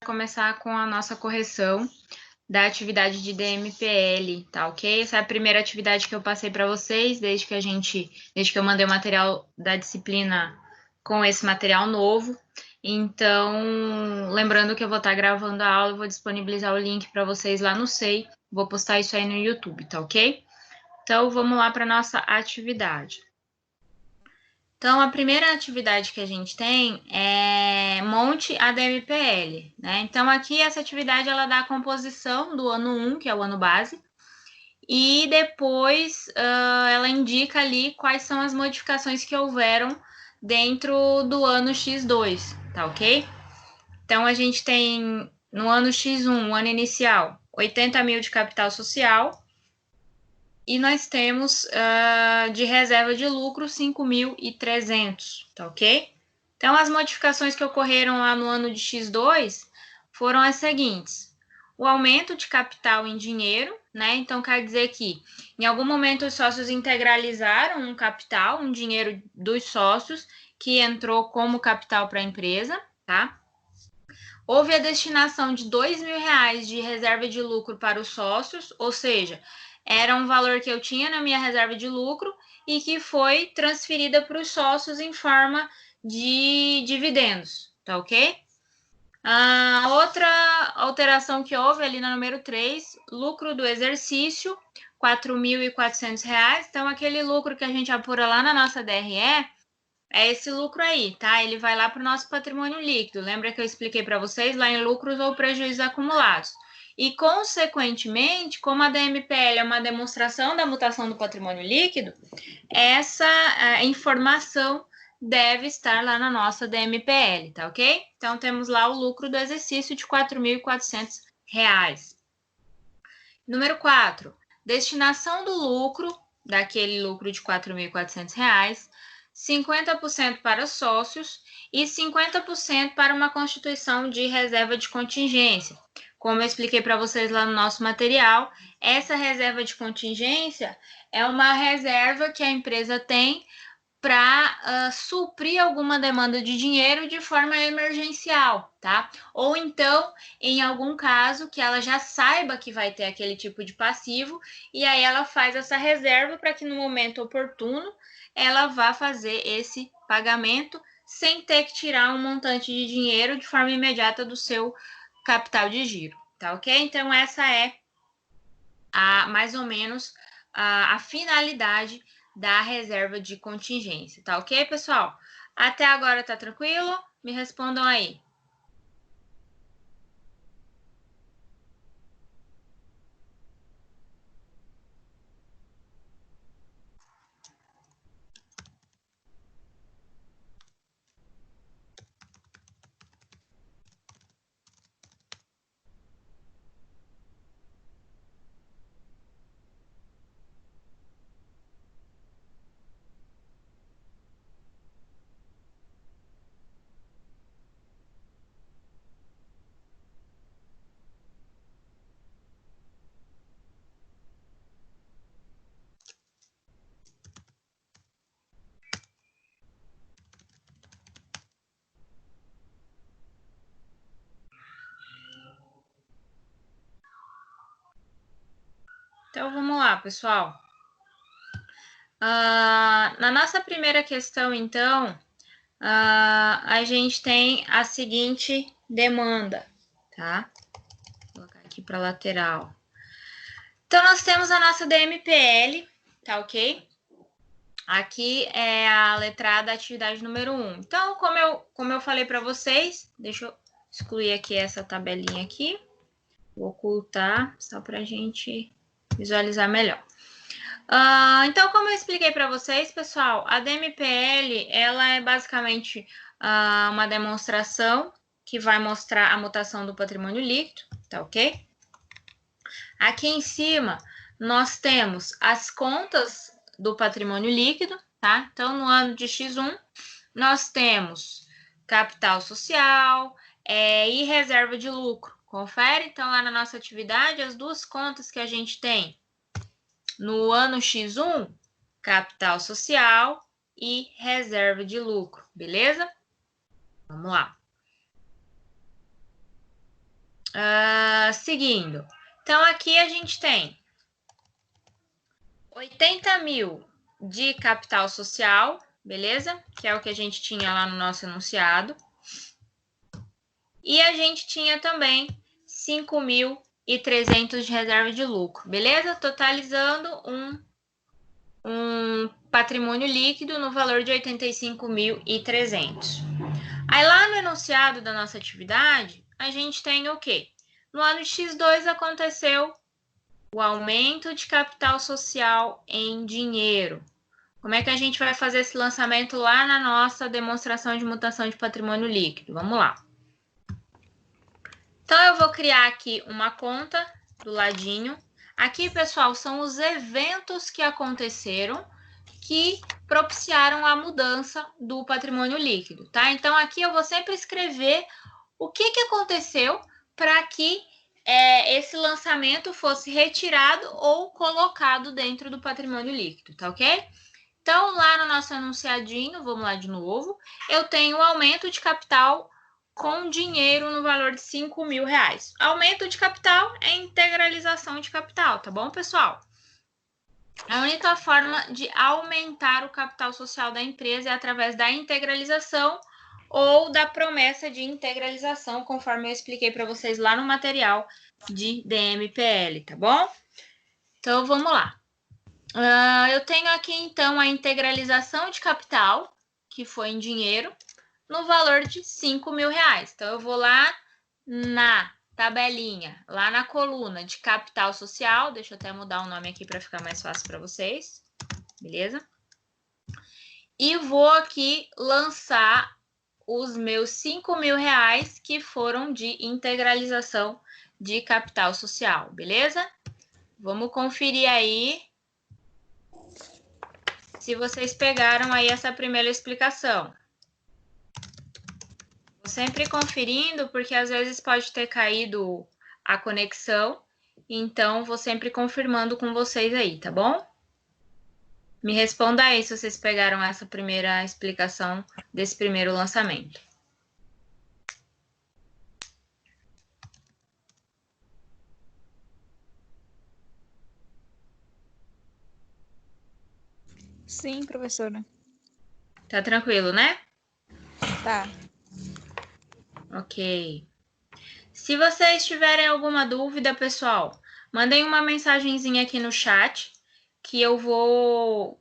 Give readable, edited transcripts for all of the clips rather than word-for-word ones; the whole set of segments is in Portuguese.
Começar com a nossa correção da atividade de DMPL, tá ok? Essa é a primeira atividade que eu passei para vocês desde que eu mandei o material da disciplina com esse material novo. Então, lembrando que eu vou estar gravando a aula, eu vou disponibilizar o link para vocês lá no SEI, vou postar isso aí no YouTube, tá ok? Então, vamos lá para nossa atividade. Então, a primeira atividade que a gente tem é monte ADMPL, né? Então, aqui essa atividade, ela dá a composição do ano 1, que é o ano base, e depois ela indica ali quais são as modificações que houveram dentro do ano X2, tá ok? Então, a gente tem no ano X1, o ano inicial, 80 mil de capital social, e nós temos de reserva de lucro 5.300, tá ok? Então, as modificações que ocorreram lá no ano de X2 foram as seguintes. O aumento de capital em dinheiro, né? Então, quer dizer que em algum momento os sócios integralizaram um capital, um dinheiro dos sócios, que entrou como capital para a empresa, tá? Houve a destinação de R$2.000 de reserva de lucro para os sócios, ou seja, era um valor que eu tinha na minha reserva de lucro e que foi transferida para os sócios em forma de dividendos, tá ok? A outra alteração que houve ali na número 3, lucro do exercício, R$4.400. Então, aquele lucro que a gente apura lá na nossa DRE, é esse lucro aí, tá? Ele vai lá para o nosso patrimônio líquido. Lembra que eu expliquei para vocês lá em lucros ou prejuízos acumulados? E, consequentemente, como a DMPL é uma demonstração da mutação do patrimônio líquido, essa informação deve estar lá na nossa DMPL, tá ok? Então, temos lá o lucro do exercício de R$4.400. Número 4, destinação do lucro, daquele lucro de R$4.400, 50% para sócios e 50% para uma constituição de reserva de contingência. Como eu expliquei para vocês lá no nosso material, essa reserva de contingência é uma reserva que a empresa tem para suprir alguma demanda de dinheiro de forma emergencial, tá? Ou então, em algum caso, que ela já saiba que vai ter aquele tipo de passivo, e aí ela faz essa reserva para que no momento oportuno ela vá fazer esse pagamento sem ter que tirar um montante de dinheiro de forma imediata do seu capital de giro, tá ok? Então, essa é mais ou menos a finalidade da reserva de contingência, tá ok, pessoal? Até agora tá tranquilo? Me respondam aí. Então, vamos lá, pessoal. Na nossa primeira questão, então, a gente tem a seguinte demanda, tá? Vou colocar aqui para lateral. Então, nós temos a nossa DMPL, tá ok? Aqui é a letra da atividade número 1. Então, como eu falei para vocês, deixa eu excluir aqui essa tabelinha aqui. Vou ocultar, só para a gente visualizar melhor. Então, como eu expliquei para vocês, pessoal, a DMPL, ela é basicamente uma demonstração que vai mostrar a mutação do patrimônio líquido, tá ok? Aqui em cima, nós temos as contas do patrimônio líquido, tá? Então, no ano de X1, nós temos capital social e reserva de lucro. Confere, então, lá na nossa atividade, as duas contas que a gente tem. No ano X1, capital social e reserva de lucro, beleza? Vamos lá. Seguindo. Então, aqui a gente tem 80 mil de capital social, beleza? Que é o que a gente tinha lá no nosso enunciado. E a gente tinha também 5.300 de reserva de lucro, beleza? Totalizando um patrimônio líquido no valor de 85.300. Aí lá no enunciado da nossa atividade, a gente tem o quê? No ano de X2 aconteceu o aumento de capital social em dinheiro. Como é que a gente vai fazer esse lançamento lá na nossa demonstração de mutação de patrimônio líquido? Vamos lá. Então, eu vou criar aqui uma conta do ladinho. Aqui, pessoal, são os eventos que aconteceram que propiciaram a mudança do patrimônio líquido, tá? Então, aqui eu vou sempre escrever o que aconteceu para que esse lançamento fosse retirado ou colocado dentro do patrimônio líquido, tá ok? Então, lá no nosso enunciadinho, vamos lá de novo, eu tenho o aumento de capital com dinheiro no valor de 5.000 reais. Aumento de capital é integralização de capital, tá bom, pessoal? A única forma de aumentar o capital social da empresa é através da integralização ou da promessa de integralização, conforme eu expliquei para vocês lá no material de DMPL, tá bom? Então, vamos lá. Eu tenho aqui, então, a integralização de capital, que foi em dinheiro, no valor de 5.000 reais. Então, eu vou lá na tabelinha, lá na coluna de capital social, deixa eu até mudar o nome aqui para ficar mais fácil para vocês, beleza? E vou aqui lançar os meus 5.000 reais que foram de integralização de capital social, beleza? Vamos conferir aí se vocês pegaram aí essa primeira explicação. Vou sempre conferindo, porque às vezes pode ter caído a conexão, então vou sempre confirmando com vocês aí, tá bom? Me responda aí se vocês pegaram essa primeira explicação desse primeiro lançamento. Sim, professora. Tá tranquilo, né? Tá. Ok. Se vocês tiverem alguma dúvida, pessoal, mandem uma mensagenzinha aqui no chat, que eu vou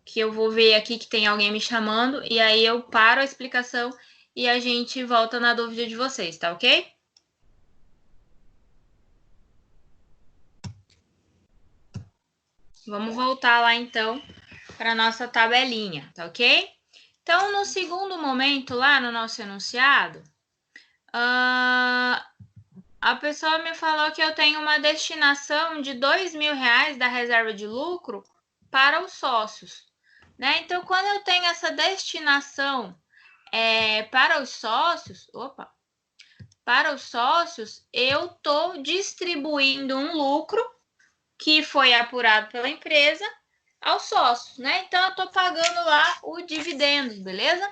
ver aqui que tem alguém me chamando, e aí eu paro a explicação e a gente volta na dúvida de vocês, tá ok? Vamos voltar lá, então, para a nossa tabelinha, tá ok? Então, no segundo momento, lá no nosso enunciado, a pessoa me falou que eu tenho uma destinação de 2.000 reais da reserva de lucro para os sócios, né? Então, quando eu tenho essa destinação para os sócios, eu estou distribuindo um lucro que foi apurado pela empresa aos sócios, né? Então, eu estou pagando lá o dividendos, beleza?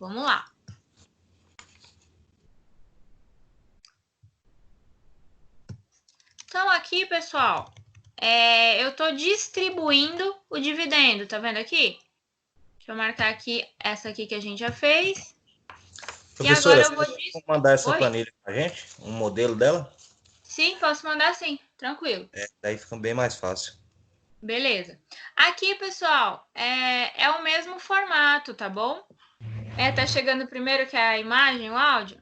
Vamos lá. Então, aqui, pessoal, eu estou distribuindo o dividendo, tá vendo aqui? Deixa eu marcar aqui essa aqui que a gente já fez. Professora, E agora eu vou você mandar essa planilha pra gente, um modelo dela? Sim, posso mandar sim, tranquilo. Daí fica bem mais fácil. Beleza. Aqui, pessoal, é o mesmo formato, tá bom? Tá chegando primeiro que a imagem, o áudio?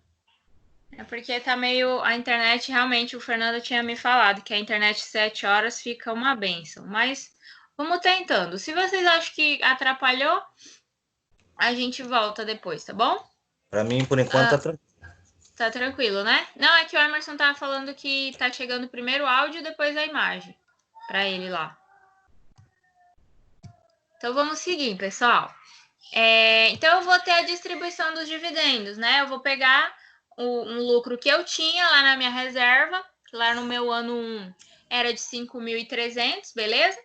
É porque tá meio... A internet, realmente, o Fernando tinha me falado que a internet 7 horas fica uma benção. Mas vamos tentando. Se vocês acham que atrapalhou, a gente volta depois, tá bom? Para mim, por enquanto, tá tranquilo. Tá tranquilo, né? Não, é que o Emerson tava falando que tá chegando primeiro o áudio e depois a imagem para ele lá. Então, vamos seguir, pessoal. Então, eu vou ter a distribuição dos dividendos, né? Eu vou pegar um lucro que eu tinha lá na minha reserva, lá no meu ano 1 era de 5.300, beleza?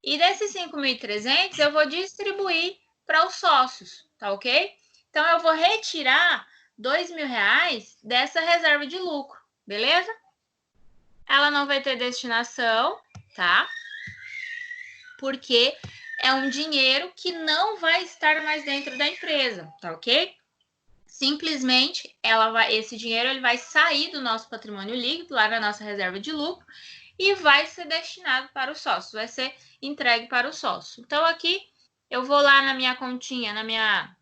E desses 5.300, eu vou distribuir para os sócios, tá ok? Então, eu vou retirar 2.000 reais dessa reserva de lucro, beleza? Ela não vai ter destinação, tá? Porque é um dinheiro que não vai estar mais dentro da empresa, tá ok? Simplesmente, esse dinheiro ele vai sair do nosso patrimônio líquido, lá na nossa reserva de lucro, e vai ser destinado para o sócio, vai ser entregue para o sócio. Então, aqui, eu vou lá na minha continha, na minha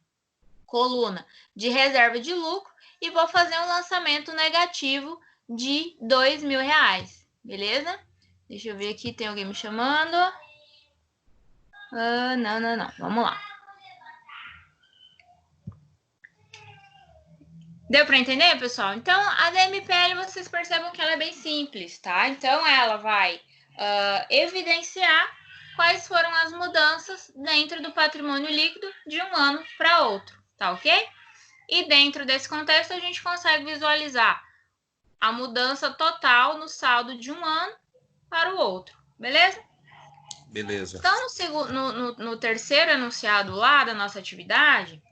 coluna de reserva de lucro, e vou fazer um lançamento negativo de R$2.000, beleza? Deixa eu ver aqui, tem alguém me chamando. Não. Vamos lá. Deu para entender, pessoal? Então, a DMPL, vocês percebem que ela é bem simples, tá? Então, ela vai evidenciar quais foram as mudanças dentro do patrimônio líquido de um ano para outro, tá ok? E dentro desse contexto, a gente consegue visualizar a mudança total no saldo de um ano para o outro, beleza? Beleza. Então, no terceiro enunciado lá da nossa atividade,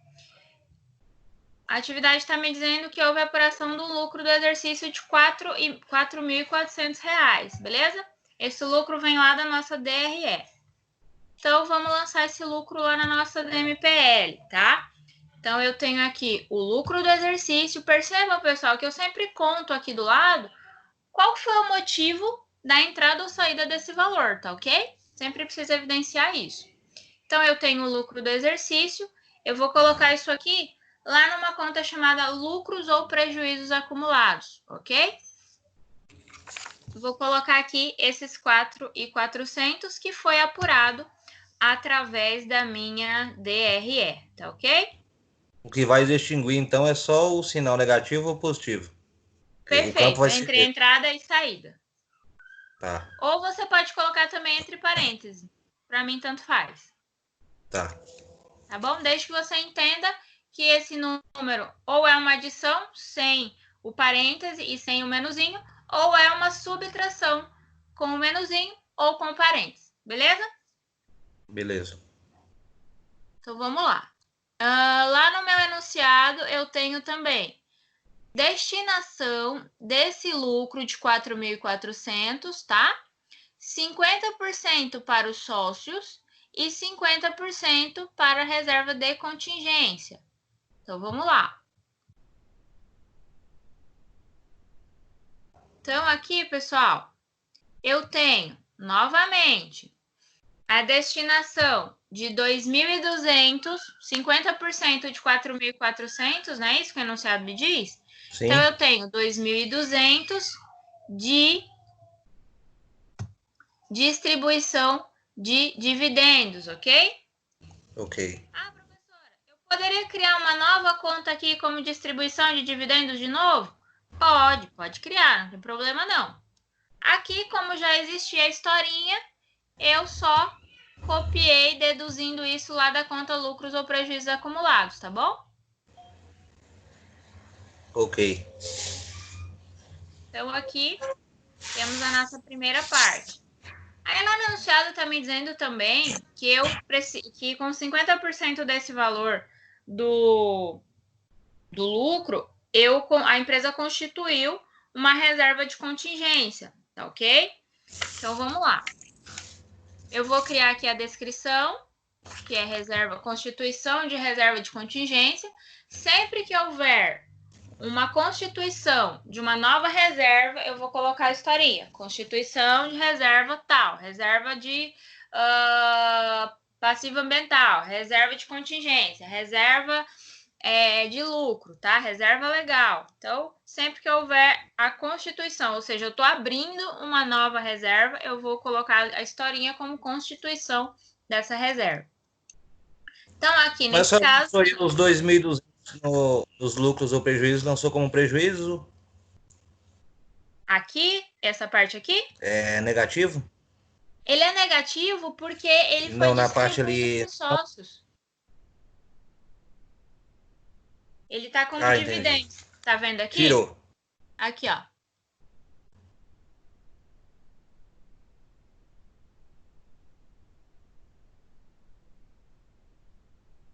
a atividade está me dizendo que houve apuração do lucro do exercício de R$ 4.400, beleza? Esse lucro vem lá da nossa DRE. Então, vamos lançar esse lucro lá na nossa DMPL, tá? Então, eu tenho aqui o lucro do exercício. Percebam, pessoal, que eu sempre conto aqui do lado qual foi o motivo da entrada ou saída desse valor, tá ok? Sempre precisa evidenciar isso. Então, eu tenho o lucro do exercício. Eu vou colocar isso aqui lá numa conta chamada lucros ou prejuízos acumulados, ok? Vou colocar aqui esses 4.400 que foi apurado através da minha DRE, tá ok? O que vai distinguir, então, é só o sinal negativo ou positivo? O campo Perfeito, vai ser entre entrada e saída. Tá, Ou você pode colocar também entre parênteses. Para mim, tanto faz. tá. Tá bom? Desde que você entenda que esse número ou é uma adição sem o parêntese e sem o menuzinho, ou é uma subtração com o menuzinho ou com o parêntese. Beleza? Beleza. Então, vamos lá. Lá no meu enunciado, eu tenho também destinação desse lucro de 4.400, tá? 50% para os sócios e 50% para a reserva de contingência. Então, vamos lá. Então, aqui, pessoal, eu tenho, novamente, a destinação de 2.200, 50% de 4.400, não é isso que o enunciado me diz? Sim. Então, eu tenho 2.200 de distribuição de dividendos, ok? Ok. Professora, eu poderia criar uma nova conta aqui como distribuição de dividendos de novo? Pode criar, não tem problema não. Aqui, como já existia a historinha, eu só copiei deduzindo isso lá da conta lucros ou prejuízos acumulados, tá bom? Ok. Então, aqui temos a nossa primeira parte. Aí lá no enunciado está me dizendo também que com 50% desse valor do lucro, a empresa constituiu uma reserva de contingência, tá ok? Então vamos lá. Eu vou criar aqui a descrição, que é constituição de reserva de contingência. Sempre que houver uma constituição de uma nova reserva, eu vou colocar a historinha. Constituição de reserva tal, reserva de passivo ambiental, reserva de contingência, reserva de lucro, tá? Reserva legal. Então, sempre que houver a constituição, ou seja, eu estou abrindo uma nova reserva, eu vou colocar a historinha como constituição dessa reserva. Então, aqui Mas nesse só caso... os 2.200 nos lucros ou prejuízos lançou como prejuízo? Aqui, essa parte aqui? É negativo? Ele é negativo porque ele foi Não, na parte distribuído ali. para os sócios. Ele está como Entendi. dividendo. Tá vendo aqui? Tirou. Aqui, ó.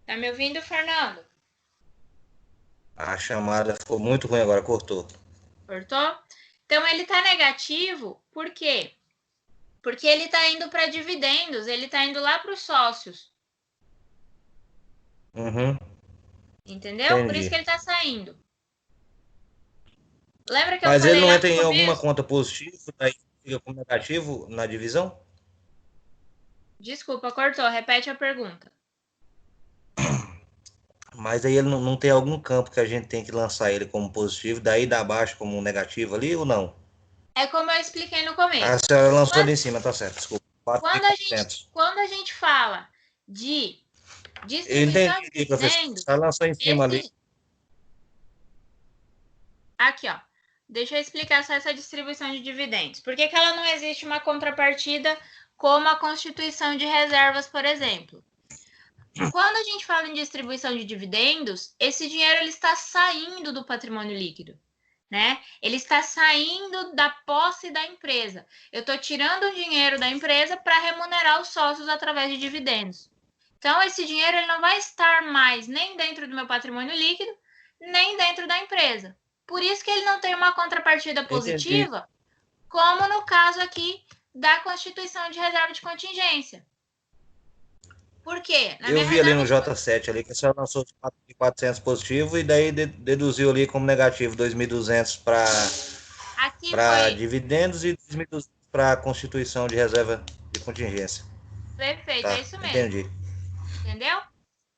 Tá me ouvindo, Fernando? A chamada ficou muito ruim agora, cortou. Cortou? Então, ele está negativo, por quê? Porque ele está indo para dividendos, ele está indo lá para os sócios. Uhum. Entendeu? Por isso Entendi. que ele está saindo. Lembra que eu Mas ele falei não lá entra no em alguma começo? conta positiva, daí fica como negativo na divisão? Desculpa, cortou. Repete a pergunta. Mas aí ele não tem algum campo que a gente tem que lançar ele como positivo, daí dá abaixo como negativo ali ou não? É como eu expliquei no A começo. senhora lançou Quando, ali em cima, tá certo, desculpa. quando, a gente, 4.400. quando a gente fala de Eu distribuição de entendi, professor. A dividendos, senhora lançou em cima ali. esse... Aqui, ó. Deixa eu explicar só essa distribuição de dividendos. Por que ela não existe uma contrapartida como a constituição de reservas, por exemplo? Quando a gente fala em distribuição de dividendos, esse dinheiro ele está saindo do patrimônio líquido, né? Ele está saindo da posse da empresa. Eu estou tirando o dinheiro da empresa para remunerar os sócios através de dividendos. Então, esse dinheiro ele não vai estar mais nem dentro do meu patrimônio líquido, nem dentro da empresa. Por isso que ele não tem uma contrapartida Entendi. positiva, como no caso aqui da constituição de reserva de contingência. Por quê? Na Eu minha vi ali reserva no de J7 ali que a senhora lançou 4.400 positivo e daí deduziu ali como negativo 2.200 aqui para foi dividendos e 2.200 para constituição de reserva de contingência. perfeito, é Tá, isso mesmo. entendi. Entendeu?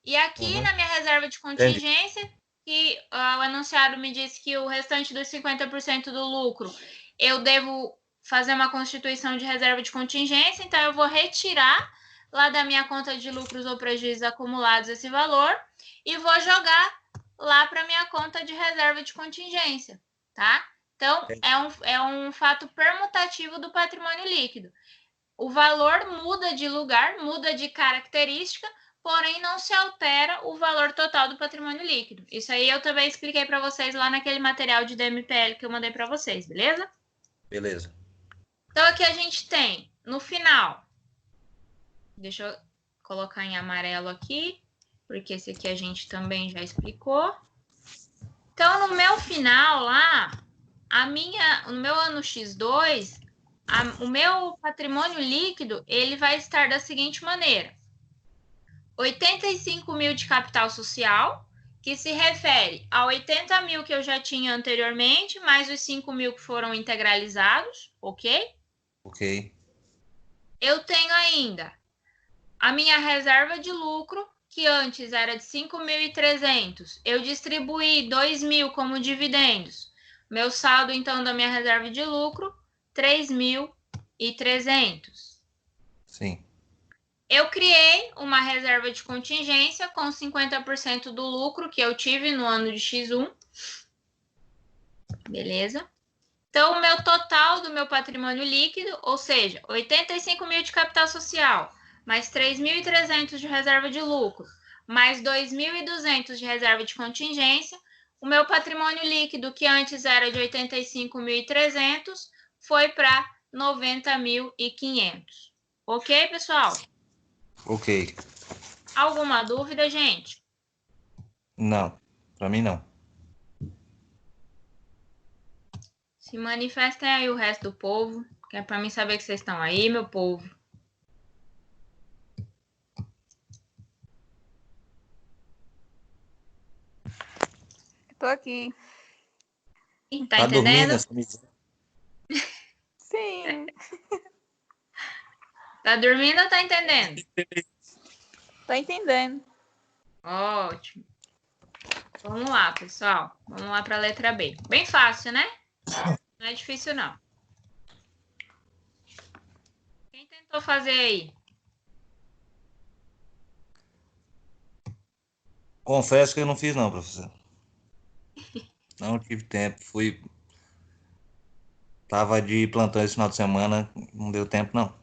E aqui Uhum, na minha reserva de entendi. contingência, que o enunciado me disse que o restante dos 50% do lucro eu devo fazer uma constituição de reserva de contingência, então eu vou retirar lá da minha conta de lucros ou prejuízos acumulados esse valor e vou jogar lá para minha conta de reserva de contingência, tá? Então, Entendi. é um fato permutativo do patrimônio líquido. O valor muda de lugar, muda de característica, porém não se altera o valor total do patrimônio líquido. Isso aí eu também expliquei para vocês lá naquele material de DMPL que eu mandei para vocês, beleza? Beleza. Então aqui a gente tem, no final, deixa eu colocar em amarelo aqui, porque esse aqui a gente também já explicou. Então, no meu final lá, no meu ano X2, o meu patrimônio líquido, ele vai estar da seguinte maneira. 85 mil de capital social, que se refere a 80 mil que eu já tinha anteriormente, mais os 5 mil que foram integralizados, ok? Ok. Eu tenho ainda a minha reserva de lucro, que antes era de 5.300. Eu distribuí 2.000 como dividendos. Meu saldo, então, da minha reserva de lucro, 3.300. Sim. Eu criei uma reserva de contingência com 50% do lucro que eu tive no ano de X1. Beleza? Então, o meu total do meu patrimônio líquido, ou seja, 85 mil de capital social, mais 3.300 de reserva de lucro, mais 2.200 de reserva de contingência, o meu patrimônio líquido, que antes era de 85.300, foi para 90.500. Ok, pessoal? Ok. Alguma dúvida, gente? Não, para mim não. Se manifestem aí o resto do povo, que é para mim saber que vocês estão aí, meu povo. Tô aqui. Tá Tá dormindo entendendo? essa miséria? Sim, Tá dormindo ou tá entendendo? tá entendendo. Ótimo. Vamos lá, pessoal. Vamos lá para a letra B. Bem fácil, né? Não é difícil, não. Quem tentou fazer aí? Confesso que eu não fiz não, professor. Não tive tempo, tava de plantão esse final de semana, não deu tempo não.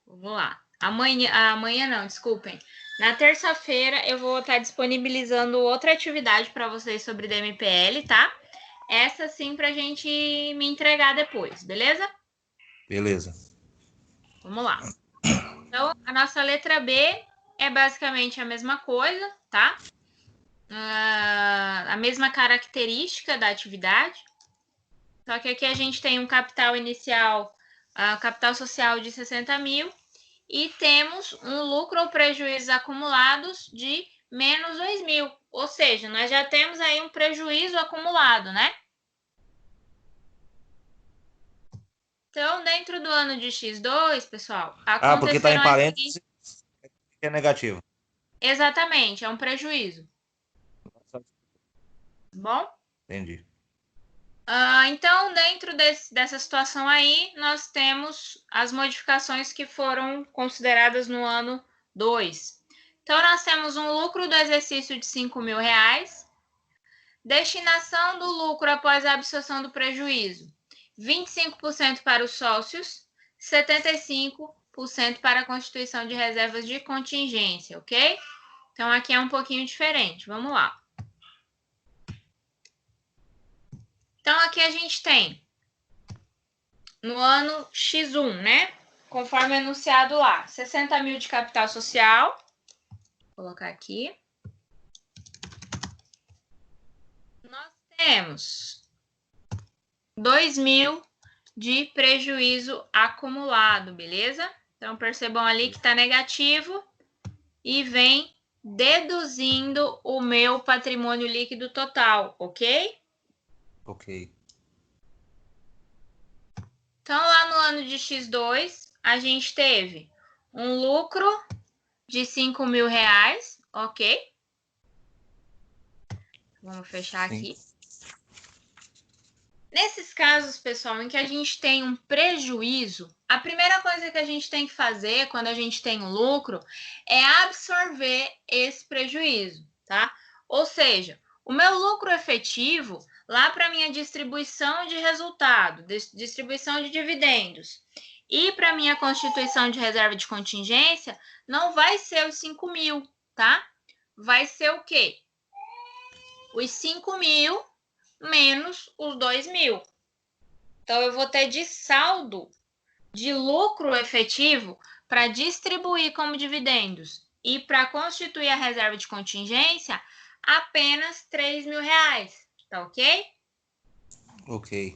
Vamos lá. Amanhã não, desculpem. Na terça-feira eu vou estar disponibilizando outra atividade para vocês sobre DMPL, tá? Essa sim para a gente me entregar depois, beleza? Beleza. Vamos lá. Então, a nossa letra B é basicamente a mesma coisa, tá? a mesma característica da atividade, só que aqui a gente tem um capital inicial, capital social de 60 mil e temos um lucro ou prejuízos acumulados de menos 2 mil. Ou seja, nós já temos aí um prejuízo acumulado, né? Então, dentro do ano de X2, pessoal, Porque está em aconteceram parênteses, é negativo. Exatamente, é um prejuízo. Bom? Entendi. Então, dentro dessa situação aí, nós temos as modificações que foram consideradas no ano 2. Então, nós temos um lucro do exercício de 5 mil reais, destinação do lucro após a absorção do prejuízo, 25% para os sócios, 75% para a constituição de reservas de contingência, ok? Então, aqui é um pouquinho diferente. Vamos lá. Então, aqui a gente tem, no ano X1, né? Conforme anunciado lá, 60 mil de capital social. Vou colocar aqui. Nós temos 2 mil de prejuízo acumulado, beleza? Então, percebam ali que está negativo e vem deduzindo o meu patrimônio líquido total, ok? Ok. Então, lá no ano de X2, a gente teve um lucro de 5 mil reais, ok? Vamos fechar aqui. Nesses casos, pessoal, em que a gente tem um prejuízo, a primeira coisa que a gente tem que fazer quando a gente tem um lucro é absorver esse prejuízo, tá? Ou seja, o meu lucro efetivo, lá para a minha distribuição de resultado, distribuição de dividendos, e para a minha constituição de reserva de contingência, não vai ser os 5 mil, tá? Vai ser o quê? Os 5 mil menos os 2 mil. Então, eu vou ter de saldo de lucro efetivo para distribuir como dividendos e para constituir a reserva de contingência apenas 3 mil reais, tá ok? Ok.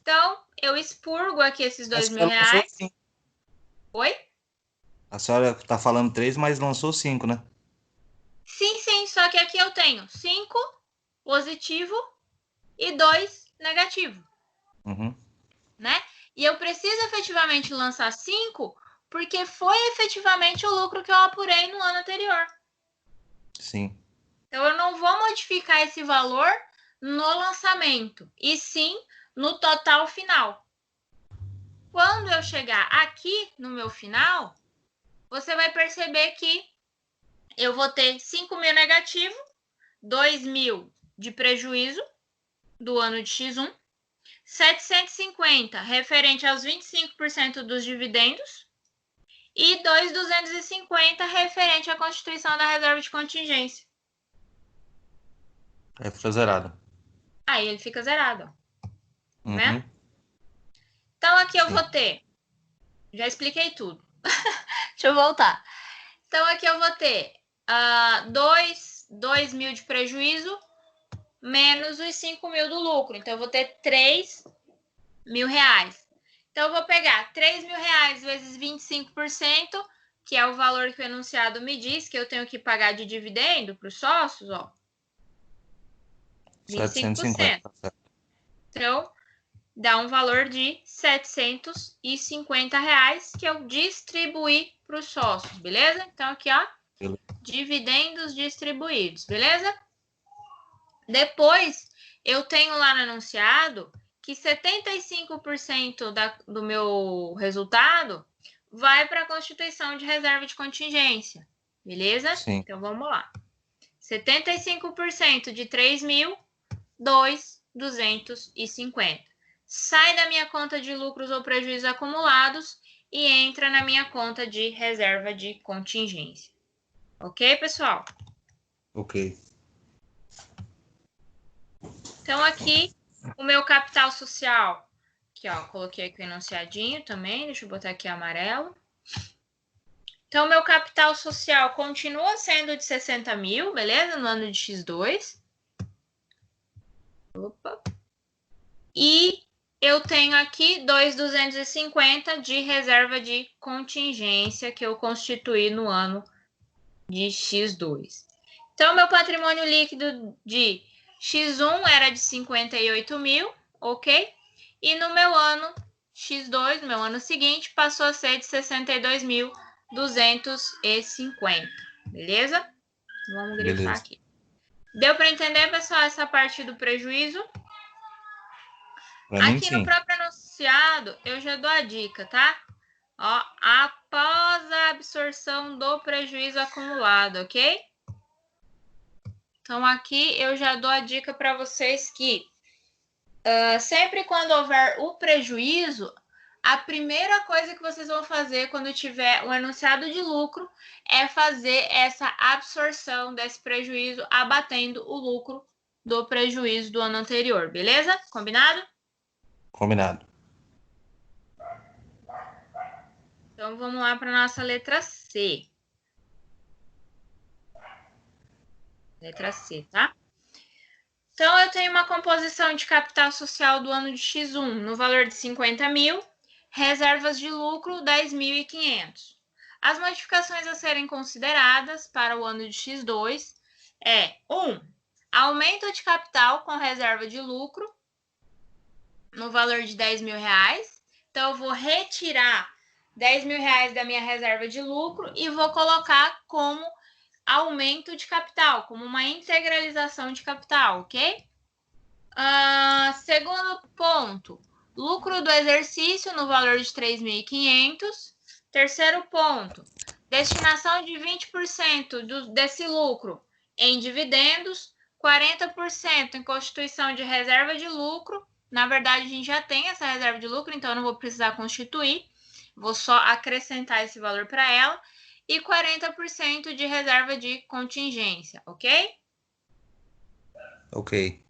Então, eu expurgo aqui esses 2 mil Lançou reais. 5. Oi? A senhora está falando 3, mas lançou 5, né? Sim, só que aqui eu tenho 5 positivo e 2 negativo. Uhum. Né? E eu preciso efetivamente lançar 5 porque foi efetivamente o lucro que eu apurei no ano anterior. Sim. Então, eu não vou modificar esse valor no lançamento, e sim no total final. Quando eu chegar aqui no meu final, você vai perceber que eu vou ter 5 mil negativo, 2 mil de prejuízo do ano de X1, 750 referente aos 25% dos dividendos e 2.250 referente à constituição da reserva de contingência. Aí fica zerado. Aí ele fica zerado. Ó. Uhum. Né? Então aqui eu vou ter, já expliquei tudo. Deixa eu voltar. Então aqui eu vou ter 2 mil de prejuízo menos os 5 mil do lucro. Então eu vou ter 3 mil reais. Então eu vou pegar 3 mil reais vezes 25%, que é o valor que o enunciado me diz que eu tenho que pagar de dividendo para os sócios, ó. 25%. Então, dá um valor de R$ 750 reais que eu distribuí para os sócios, beleza? Então, aqui, ó, dividendos distribuídos, beleza? Depois, eu tenho lá no enunciado que 75% do meu resultado vai para a constituição de reserva de contingência, beleza? Sim. Então, vamos lá. 75% de 3 mil, 2.250. Sai da minha conta de lucros ou prejuízos acumulados e entra na minha conta de reserva de contingência. Ok, pessoal? Ok. Então, aqui, o meu capital social. Aqui, ó, coloquei aqui o enunciadinho também. Deixa eu botar aqui amarelo. Então, meu capital social continua sendo de 60 mil, beleza? No ano de X2. Opa. E eu tenho aqui 2.250 de reserva de contingência que eu constituí no ano de X2. Então, meu patrimônio líquido de X1 era de 58 mil, ok? E no meu ano X2, no meu ano seguinte, passou a ser de 62.250, beleza? Vamos grifar aqui. Deu para entender, pessoal, essa parte do prejuízo? Aqui no próprio enunciado, eu já dou a dica, tá? Ó, após a absorção do prejuízo acumulado, ok? Então, aqui eu já dou a dica para vocês que sempre quando houver o prejuízo, a primeira coisa que vocês vão fazer quando tiver um enunciado de lucro é fazer essa absorção desse prejuízo, abatendo o lucro do prejuízo do ano anterior, beleza? Combinado? Combinado. Então, vamos lá para a nossa letra C. Letra C, tá? Então, eu tenho uma composição de capital social do ano de X1 no valor de 50 mil, reservas de lucro 10.500. As modificações a serem consideradas para o ano de X2 é 1. Aumento de capital com reserva de lucro no valor de 10 mil reais. Então, eu vou retirar 10 mil reais da minha reserva de lucro e vou colocar como aumento de capital, como uma integralização de capital, ok? Segundo ponto, lucro do exercício no valor de 3.500. Terceiro ponto, destinação de 20% desse lucro em dividendos, 40% em constituição de reserva de lucro. Na verdade, a gente já tem essa reserva de lucro, então eu não vou precisar constituir. Vou só acrescentar esse valor para ela. E 40% de reserva de contingência, ok? Ok.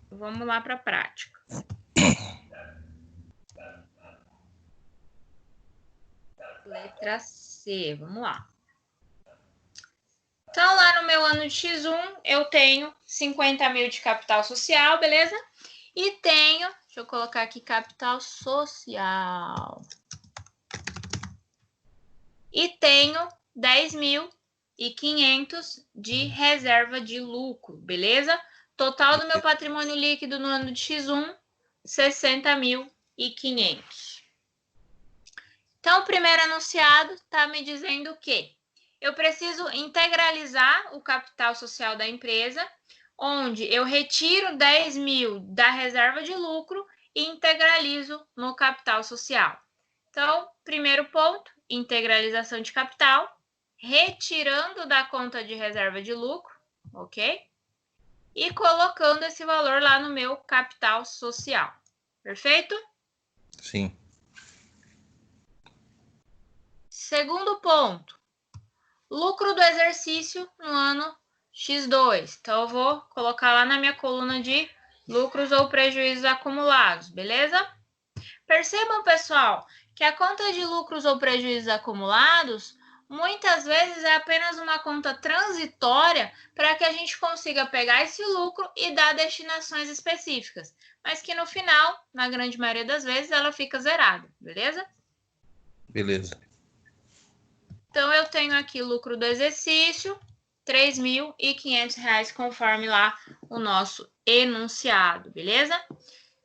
Vamos lá para a prática. Letra C, vamos lá. Então, lá no meu ano de X1, eu tenho 50 mil de capital social, beleza? E tenho, deixa eu colocar aqui, capital social. E tenho 10.500 de reserva de lucro, beleza? Total do meu patrimônio líquido no ano de X1, 60.500. Então, o primeiro enunciado está me dizendo que eu preciso integralizar o capital social da empresa, onde eu retiro 10 mil da reserva de lucro e integralizo no capital social. Então, primeiro ponto, integralização de capital, retirando da conta de reserva de lucro, ok? E colocando esse valor lá no meu capital social. Perfeito? Sim. Segundo ponto, lucro do exercício no ano X2. Então, eu vou colocar lá na minha coluna de lucros ou prejuízos acumulados, beleza? Percebam, pessoal, que a conta de lucros ou prejuízos acumulados muitas vezes é apenas uma conta transitória para que a gente consiga pegar esse lucro e dar destinações específicas, mas que no final, na grande maioria das vezes, ela fica zerada, beleza? Beleza. Então, eu tenho aqui lucro do exercício, R$ 3.500, conforme lá o nosso enunciado, beleza?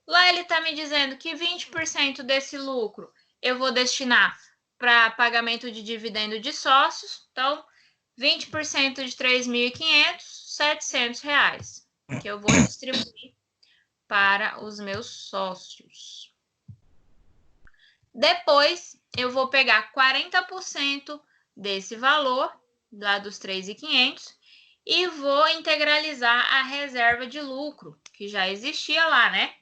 Lá ele está me dizendo que 20% desse lucro eu vou destinar para pagamento de dividendo de sócios. Então, 20% de 3.500, R$ 700, que eu vou distribuir para os meus sócios. Depois, eu vou pegar 40% desse valor, lá dos 3.500, e vou integralizar a reserva de lucro, que já existia lá, né?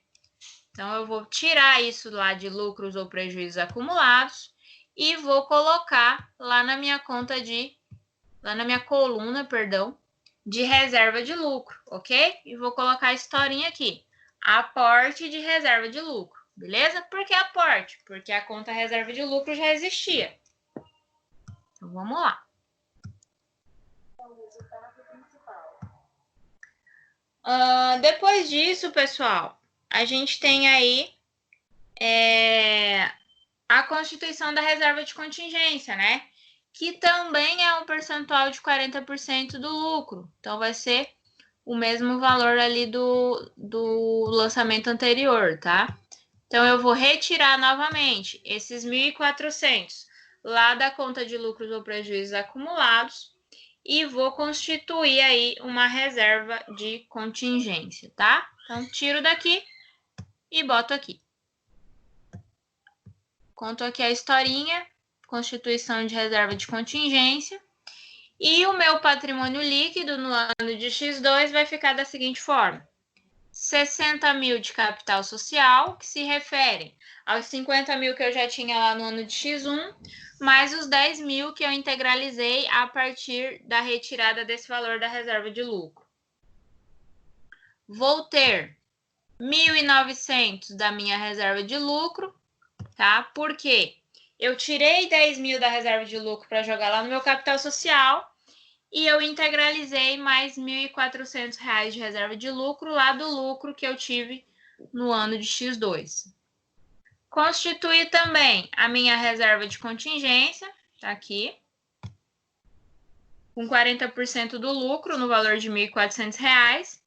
Então, eu vou tirar isso lá de lucros ou prejuízos acumulados e vou colocar lá na minha coluna, de reserva de lucro, ok? E vou colocar a historinha aqui, aporte de reserva de lucro, beleza? Por que aporte? Porque a conta reserva de lucro já existia. Então, vamos lá. Depois disso, pessoal, a gente tem aí a constituição da reserva de contingência, né? Que também é um percentual de 40% do lucro. Então, vai ser o mesmo valor ali do lançamento anterior, tá? Então, eu vou retirar novamente esses 1.400 lá da conta de lucros ou prejuízos acumulados e vou constituir aí uma reserva de contingência, tá? Então, tiro daqui e boto aqui. Conto aqui a historinha, constituição de reserva de contingência. E o meu patrimônio líquido no ano de X2 vai ficar da seguinte forma. 60 mil de capital social, que se referem aos 50 mil que eu já tinha lá no ano de X1, mais os 10 mil que eu integralizei a partir da retirada desse valor da reserva de lucro. Vou ter 1.900 da minha reserva de lucro, tá? Por quê? Eu tirei 10 mil da reserva de lucro para jogar lá no meu capital social e eu integralizei mais R$ 1.400 de reserva de lucro lá do lucro que eu tive no ano de X2. Constitui também a minha reserva de contingência, tá aqui, com 40% do lucro no valor de R$ 1.400.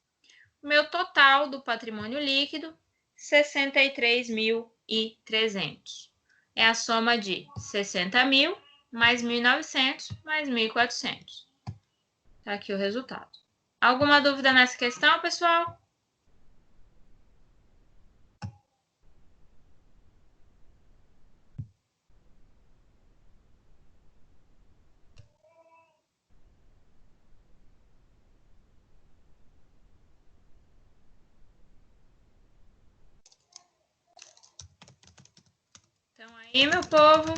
Meu total do patrimônio líquido, 63.300. É a soma de 60 mil mais 1.900 mais 1.400. Tá aqui o resultado. Alguma dúvida nessa questão, pessoal? Então aí, meu povo.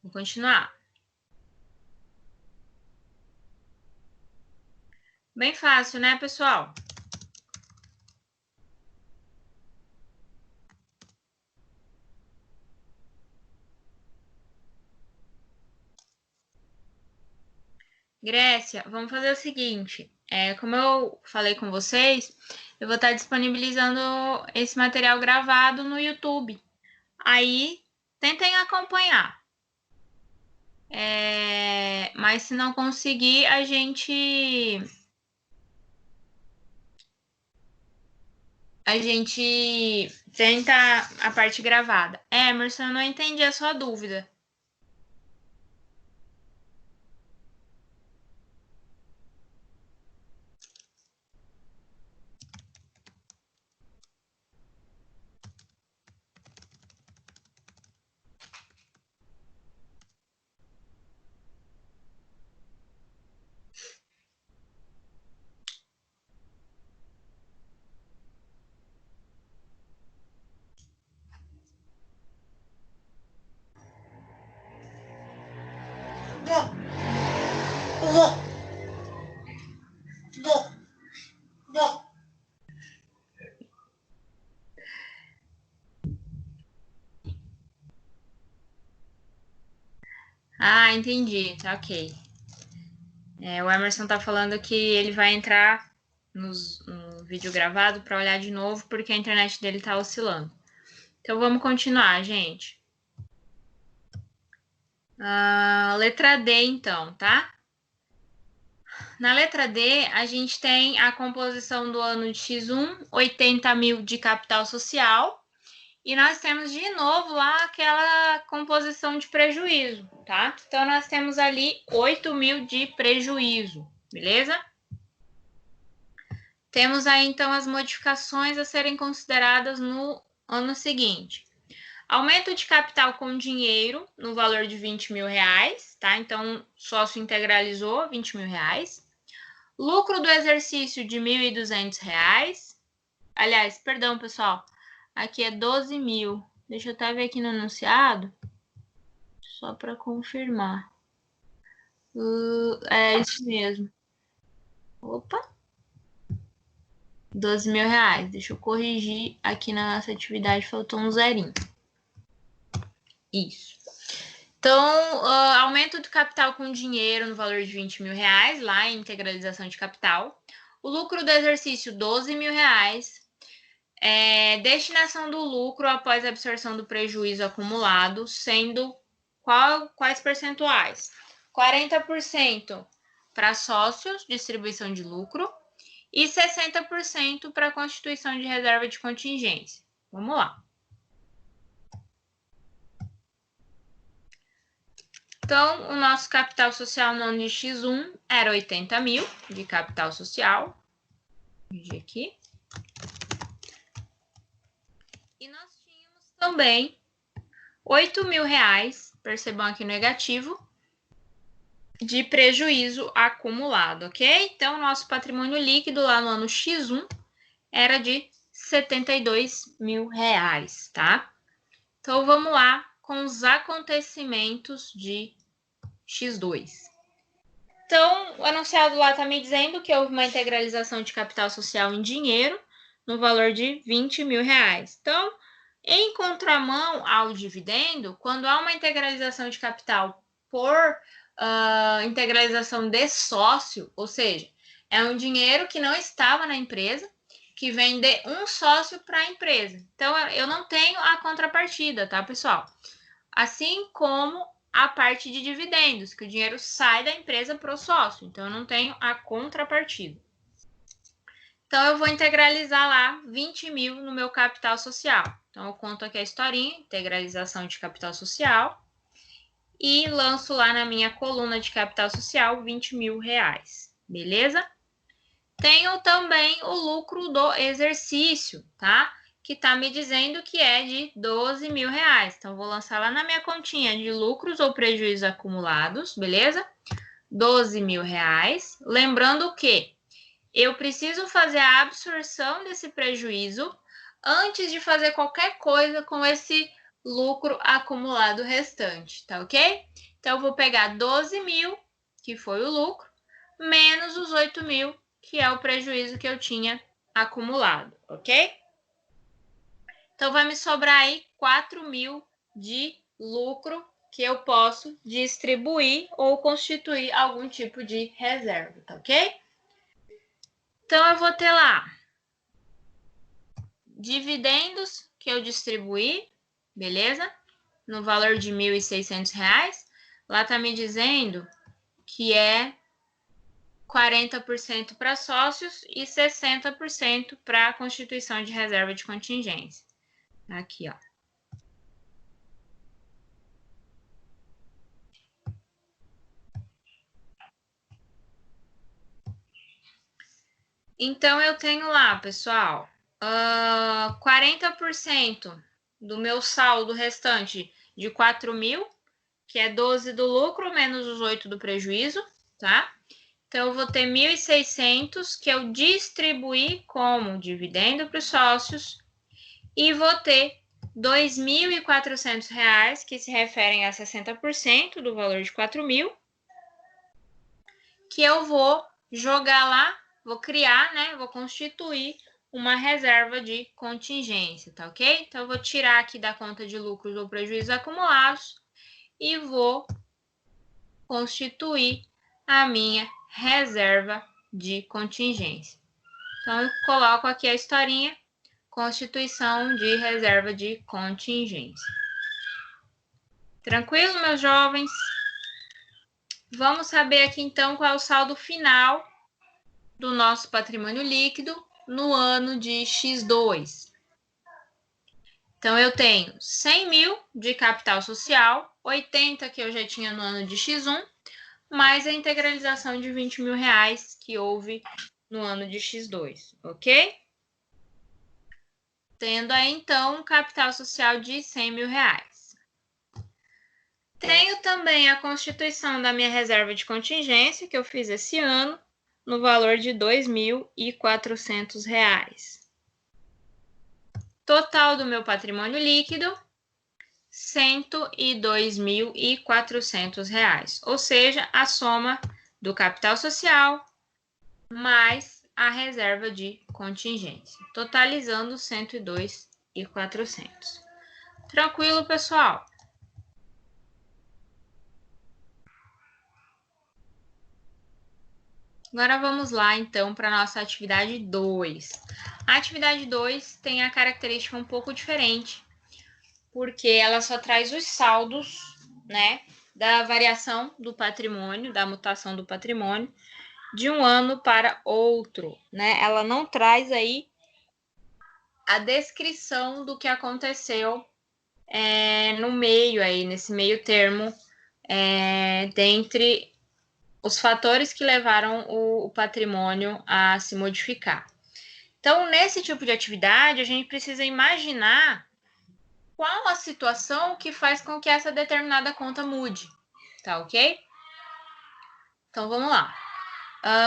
Vou continuar. Bem fácil, né, pessoal? Grécia, vamos fazer o seguinte. Como eu falei com vocês, eu vou estar disponibilizando esse material gravado no YouTube. Aí, tentem acompanhar. Mas se não conseguir, a gente tenta a parte gravada. Emerson, eu não entendi a sua dúvida. Ah, entendi. Tá ok. O Emerson tá falando que ele vai entrar no vídeo gravado para olhar de novo, porque a internet dele tá oscilando. Então, vamos continuar, gente. Letra D, então, tá? Na letra D, a gente tem a composição do ano de X1, 80 mil de capital social. E nós temos de novo lá aquela composição de prejuízo, tá? Então, nós temos ali 8 mil de prejuízo, beleza? Temos aí, então, as modificações a serem consideradas no ano seguinte. Aumento de capital com dinheiro no valor de 20 mil reais, tá? Então, sócio integralizou 20 mil reais. Lucro do exercício de 1.200 reais. Aliás, perdão, pessoal. Aqui é 12 mil. Deixa eu até ver aqui no enunciado. Só para confirmar. É isso mesmo. Opa. 12 mil reais. Deixa eu corrigir aqui na nossa atividade, faltou um zerinho. Isso. Então, aumento do capital com dinheiro no valor de 20 mil reais, lá em integralização de capital. O lucro do exercício, 12 mil reais. Destinação do lucro após a absorção do prejuízo acumulado, sendo quais percentuais? 40% para sócios, distribuição de lucro, e 60% para constituição de reserva de contingência. Vamos lá. Então, o nosso capital social no ano de X1 era 80 mil de capital social. Vou dividir aqui. E nós tínhamos também 8 mil reais, percebam aqui negativo, de prejuízo acumulado, ok? Então, nosso patrimônio líquido lá no ano X1 era de 72 mil reais, tá? Então, vamos lá com os acontecimentos de X2. Então, o anunciado lá está me dizendo que houve uma integralização de capital social em dinheiro no valor de 20 mil reais. Então, em contramão ao dividendo, quando há uma integralização de capital por integralização de sócio, ou seja, é um dinheiro que não estava na empresa, que vem de um sócio para a empresa. Então, eu não tenho a contrapartida, tá, pessoal? Assim como a parte de dividendos, que o dinheiro sai da empresa para o sócio. Então, eu não tenho a contrapartida. Então, eu vou integralizar lá 20 mil no meu capital social. Então, eu conto aqui a historinha, integralização de capital social, e lanço lá na minha coluna de capital social 20 mil reais. Beleza? Tenho também o lucro do exercício, tá? Que está me dizendo que é de 12 mil reais. Então, vou lançar lá na minha continha de lucros ou prejuízos acumulados, beleza? 12 mil reais. Lembrando que eu preciso fazer a absorção desse prejuízo antes de fazer qualquer coisa com esse lucro acumulado restante, tá ok? Então, eu vou pegar 12 mil, que foi o lucro, menos os 8 mil, que é o prejuízo que eu tinha acumulado, ok? Então, vai me sobrar aí 4 mil de lucro que eu posso distribuir ou constituir algum tipo de reserva, tá ok? Então, eu vou ter lá dividendos que eu distribuí, beleza? No valor de R$ 1.600. Lá tá me dizendo que é 40% para sócios e 60% para a constituição de reserva de contingência. Aqui, ó. Então, eu tenho lá, pessoal, 40% do meu saldo restante de 4 mil, que é 12 do lucro menos os 8 do prejuízo, tá? Então, eu vou ter 1.600 que eu distribuí como dividendo para os sócios e vou ter R$ 2.400, que se referem a 60% do valor de 4 mil, que eu vou jogar lá, vou criar, né? Vou constituir uma reserva de contingência, tá ok? Então, eu vou tirar aqui da conta de lucros ou prejuízos acumulados e vou constituir a minha reserva de contingência. Então, eu coloco aqui a historinha, constituição de reserva de contingência. Tranquilo, meus jovens? Vamos saber aqui, então, qual é o saldo final do nosso patrimônio líquido no ano de X2. Então, eu tenho 100 mil de capital social, 80 que eu já tinha no ano de X1, mais a integralização de 20 mil reais que houve no ano de X2, ok? Tendo aí, então, um capital social de 100 mil reais. Tenho também a constituição da minha reserva de contingência, que eu fiz esse ano, no valor de R$ 2.400. Total do meu patrimônio líquido, R$ 102.400. Ou seja, a soma do capital social mais a reserva de contingência, totalizando 102.400. Tranquilo, pessoal? Agora vamos lá, então, para a nossa atividade 2. A atividade 2 tem a característica um pouco diferente, porque ela só traz os saldos, né, da variação do patrimônio, da mutação do patrimônio, de um ano para outro, né? Ela não traz aí a descrição do que aconteceu no meio aí, nesse meio termo, dentre os fatores que levaram o patrimônio a se modificar. Então, nesse tipo de atividade, a gente precisa imaginar qual a situação que faz com que essa determinada conta mude, tá ok? Então, vamos lá.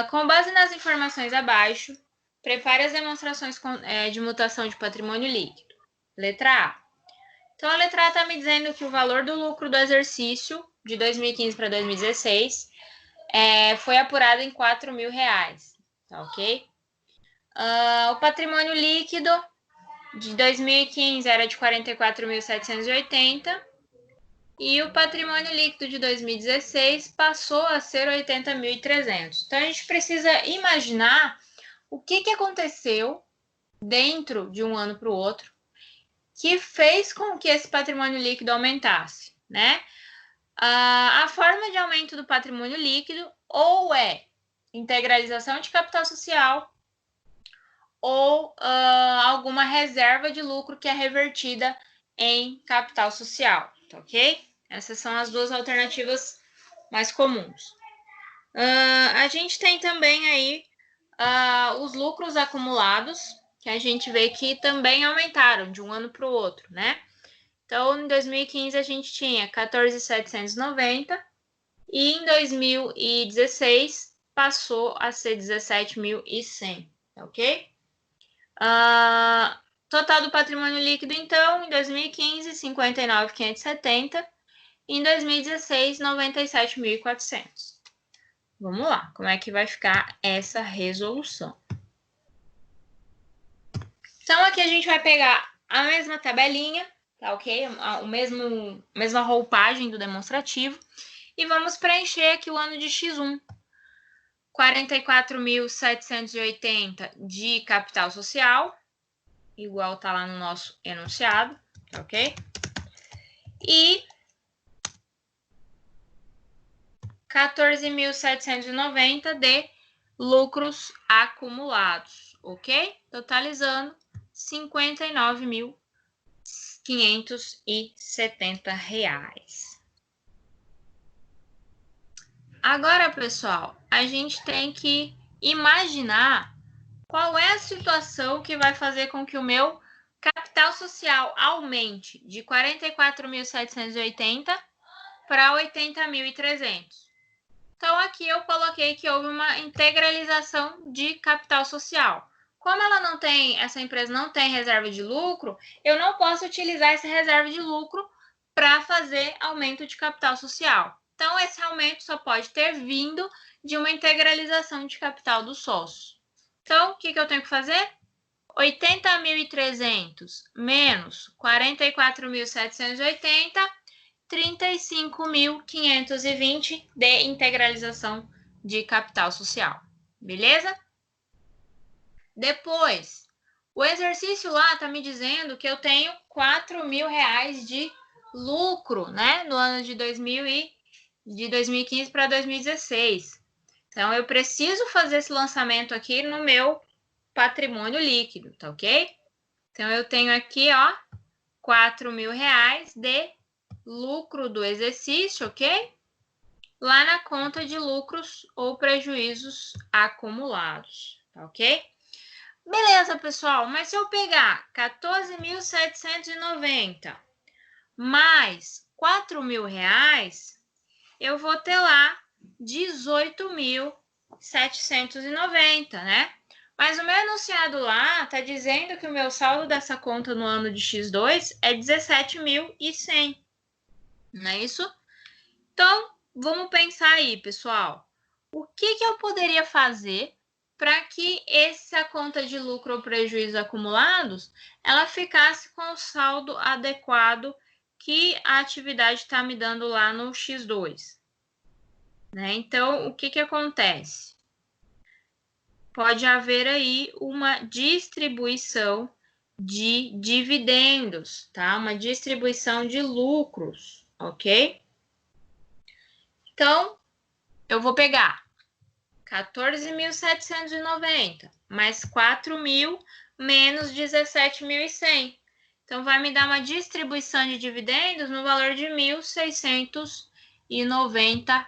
Com base nas informações abaixo, prepare as demonstrações de mutação de patrimônio líquido. Letra A. Então, a letra A está me dizendo que o valor do lucro do exercício de 2015 para 2016 foi apurado em R$4.000, tá ok? O patrimônio líquido de 2015 era de 44.780 e o patrimônio líquido de 2016 passou a ser 80.300. Então, a gente precisa imaginar o que aconteceu dentro de um ano para o outro que fez com que esse patrimônio líquido aumentasse, né? A forma de aumento do patrimônio líquido ou é integralização de capital social ou alguma reserva de lucro que é revertida em capital social, tá ok? Essas são as duas alternativas mais comuns. A gente tem também aí os lucros acumulados, que a gente vê que também aumentaram de um ano para o outro, né? Então, em 2015 a gente tinha 14.790 e em 2016 passou a ser 17.100, ok? Total do patrimônio líquido, então, em 2015, 59.570 e em 2016, 97.400. Vamos lá, como é que vai ficar essa resolução? Então, aqui a gente vai pegar a mesma tabelinha, tá ok? A mesma roupagem do demonstrativo. E vamos preencher aqui o ano de X1. 44.780 de capital social, igual tá lá no nosso enunciado, tá ok? E 14.790 de lucros acumulados, ok? Totalizando R$59.570. Agora, pessoal, a gente tem que imaginar qual é a situação que vai fazer com que o meu capital social aumente de 44.780 para 80.300. Então, aqui eu coloquei que houve uma integralização de capital social. Como essa empresa não tem reserva de lucro, eu não posso utilizar essa reserva de lucro para fazer aumento de capital social. Então, esse aumento só pode ter vindo de uma integralização de capital dos sócios. Então, o que eu tenho que fazer? 80.300 menos 44.780, 35.520 de integralização de capital social. Beleza? Depois, o exercício lá está me dizendo que eu tenho R$4.000 de lucro, né? No ano de 2015 para 2016. Então, eu preciso fazer esse lançamento aqui no meu patrimônio líquido, tá ok? Então, eu tenho aqui, ó, R$4.000 de lucro do exercício, ok? Lá na conta de lucros ou prejuízos acumulados, tá ok? Beleza, pessoal, mas se eu pegar 14.790 mais R$4.000, eu vou ter lá 18.790, né? Mas o meu enunciado lá está dizendo que o meu saldo dessa conta no ano de X2 é 17.100, não é isso? Então, vamos pensar aí, pessoal. O que eu poderia fazer para que essa conta de lucro ou prejuízo acumulados, ela ficasse com o saldo adequado que a atividade está me dando lá no X2. Né? Então, o que acontece? Pode haver aí uma distribuição de dividendos, tá? Uma distribuição de lucros, ok? Então, eu vou pegar 14.790 mais 4.000 menos 17.100. Então, vai me dar uma distribuição de dividendos no valor de R$ 1.690.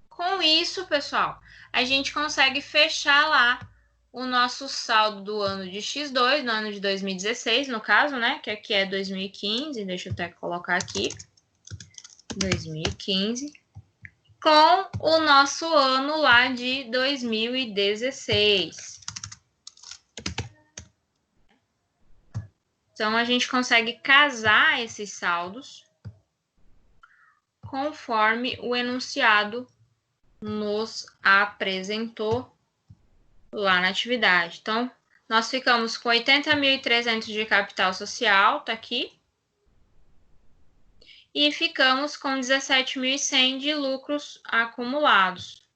Com isso, pessoal, a gente consegue fechar lá o nosso saldo do ano de X2, no ano de 2016, no caso, né? Que aqui é 2015, deixa eu até colocar aqui. 2015, com o nosso ano lá de 2016. Então, a gente consegue casar esses saldos conforme o enunciado nos apresentou lá na atividade. Então, nós ficamos com 80.300 de capital social, tá aqui. E ficamos com 17.100 de lucros acumulados.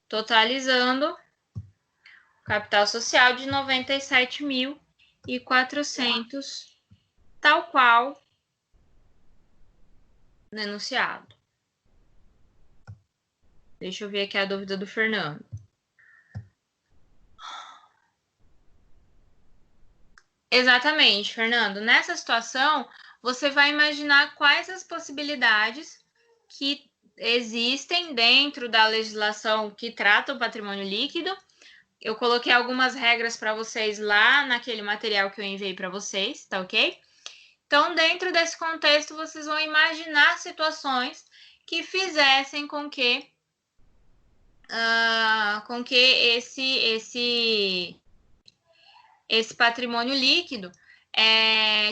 Totalizando capital social de 97.400, tal qual no enunciado. Deixa eu ver aqui a dúvida do Fernando. Exatamente, Fernando. Nessa situação, você vai imaginar quais as possibilidades que existem dentro da legislação que trata o patrimônio líquido. Eu coloquei algumas regras para vocês lá naquele material que eu enviei para vocês, tá ok? Então, dentro desse contexto, vocês vão imaginar situações que fizessem com que esse patrimônio líquido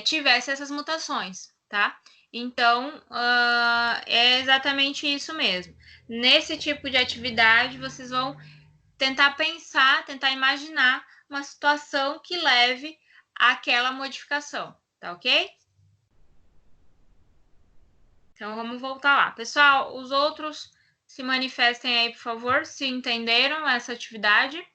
tivesse essas mutações, tá? Então, é exatamente isso mesmo. Nesse tipo de atividade, vocês vão tentar pensar, tentar imaginar uma situação que leve àquela modificação, tá ok? Então, vamos voltar lá. Pessoal, os outros se manifestem aí, por favor, se entenderam essa atividade.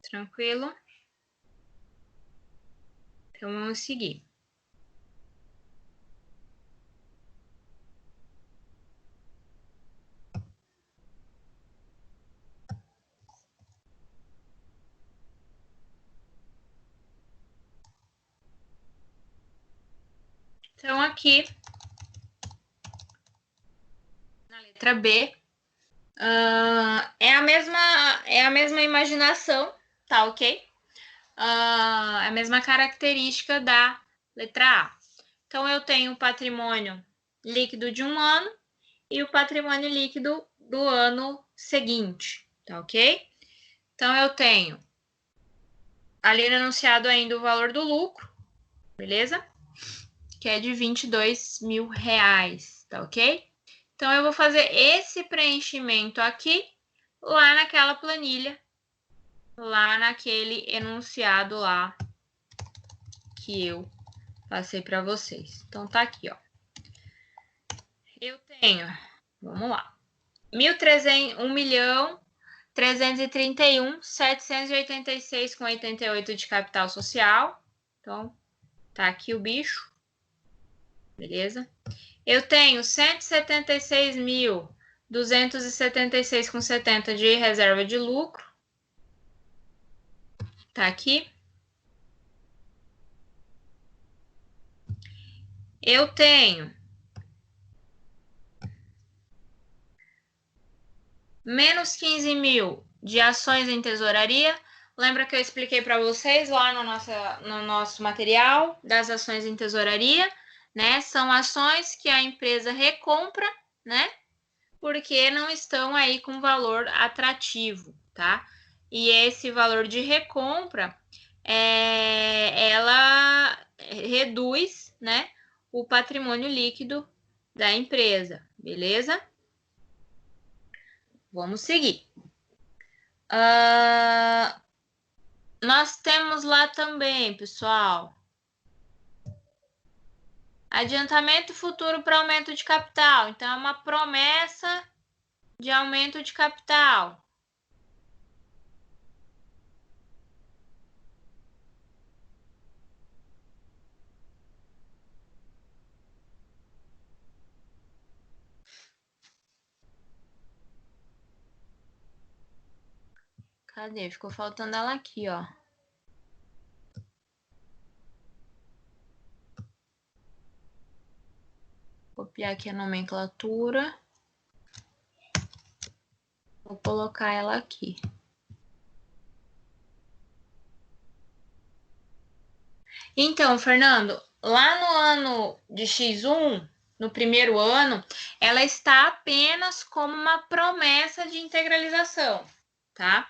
Tranquilo? Então, vamos seguir. Então, aqui, na letra B, é a mesma imaginação, tá ok? A mesma característica da letra A. Então, eu tenho o patrimônio líquido de um ano e o patrimônio líquido do ano seguinte, tá ok? Então, eu tenho ali no enunciado ainda o valor do lucro, beleza? Que é de R$22.000, tá ok? Então, eu vou fazer esse preenchimento aqui, lá naquela planilha, lá naquele enunciado lá que eu passei para vocês. Então, tá aqui, ó. Eu tenho, vamos lá, 1.331.786,88 de capital social. Então, tá aqui o bicho, beleza? Eu tenho 176.276,70 de reserva de lucro. Tá aqui. Eu tenho menos 15.000 de ações em tesouraria. Lembra que eu expliquei para vocês lá no nosso material das ações em tesouraria, né? São ações que a empresa recompra, né? porque não estão aí com valor atrativo, tá? E esse valor de recompra, ela reduz, né, o patrimônio líquido da empresa, beleza? Vamos seguir. Nós temos lá também, pessoal, adiantamento futuro para aumento de capital. Então, é uma promessa de aumento de capital. Cadê? Ficou faltando ela aqui, ó. Copiar aqui a nomenclatura. Vou colocar ela aqui. Então, Fernando, lá no ano de X1, no primeiro ano, ela está apenas como uma promessa de integralização, tá?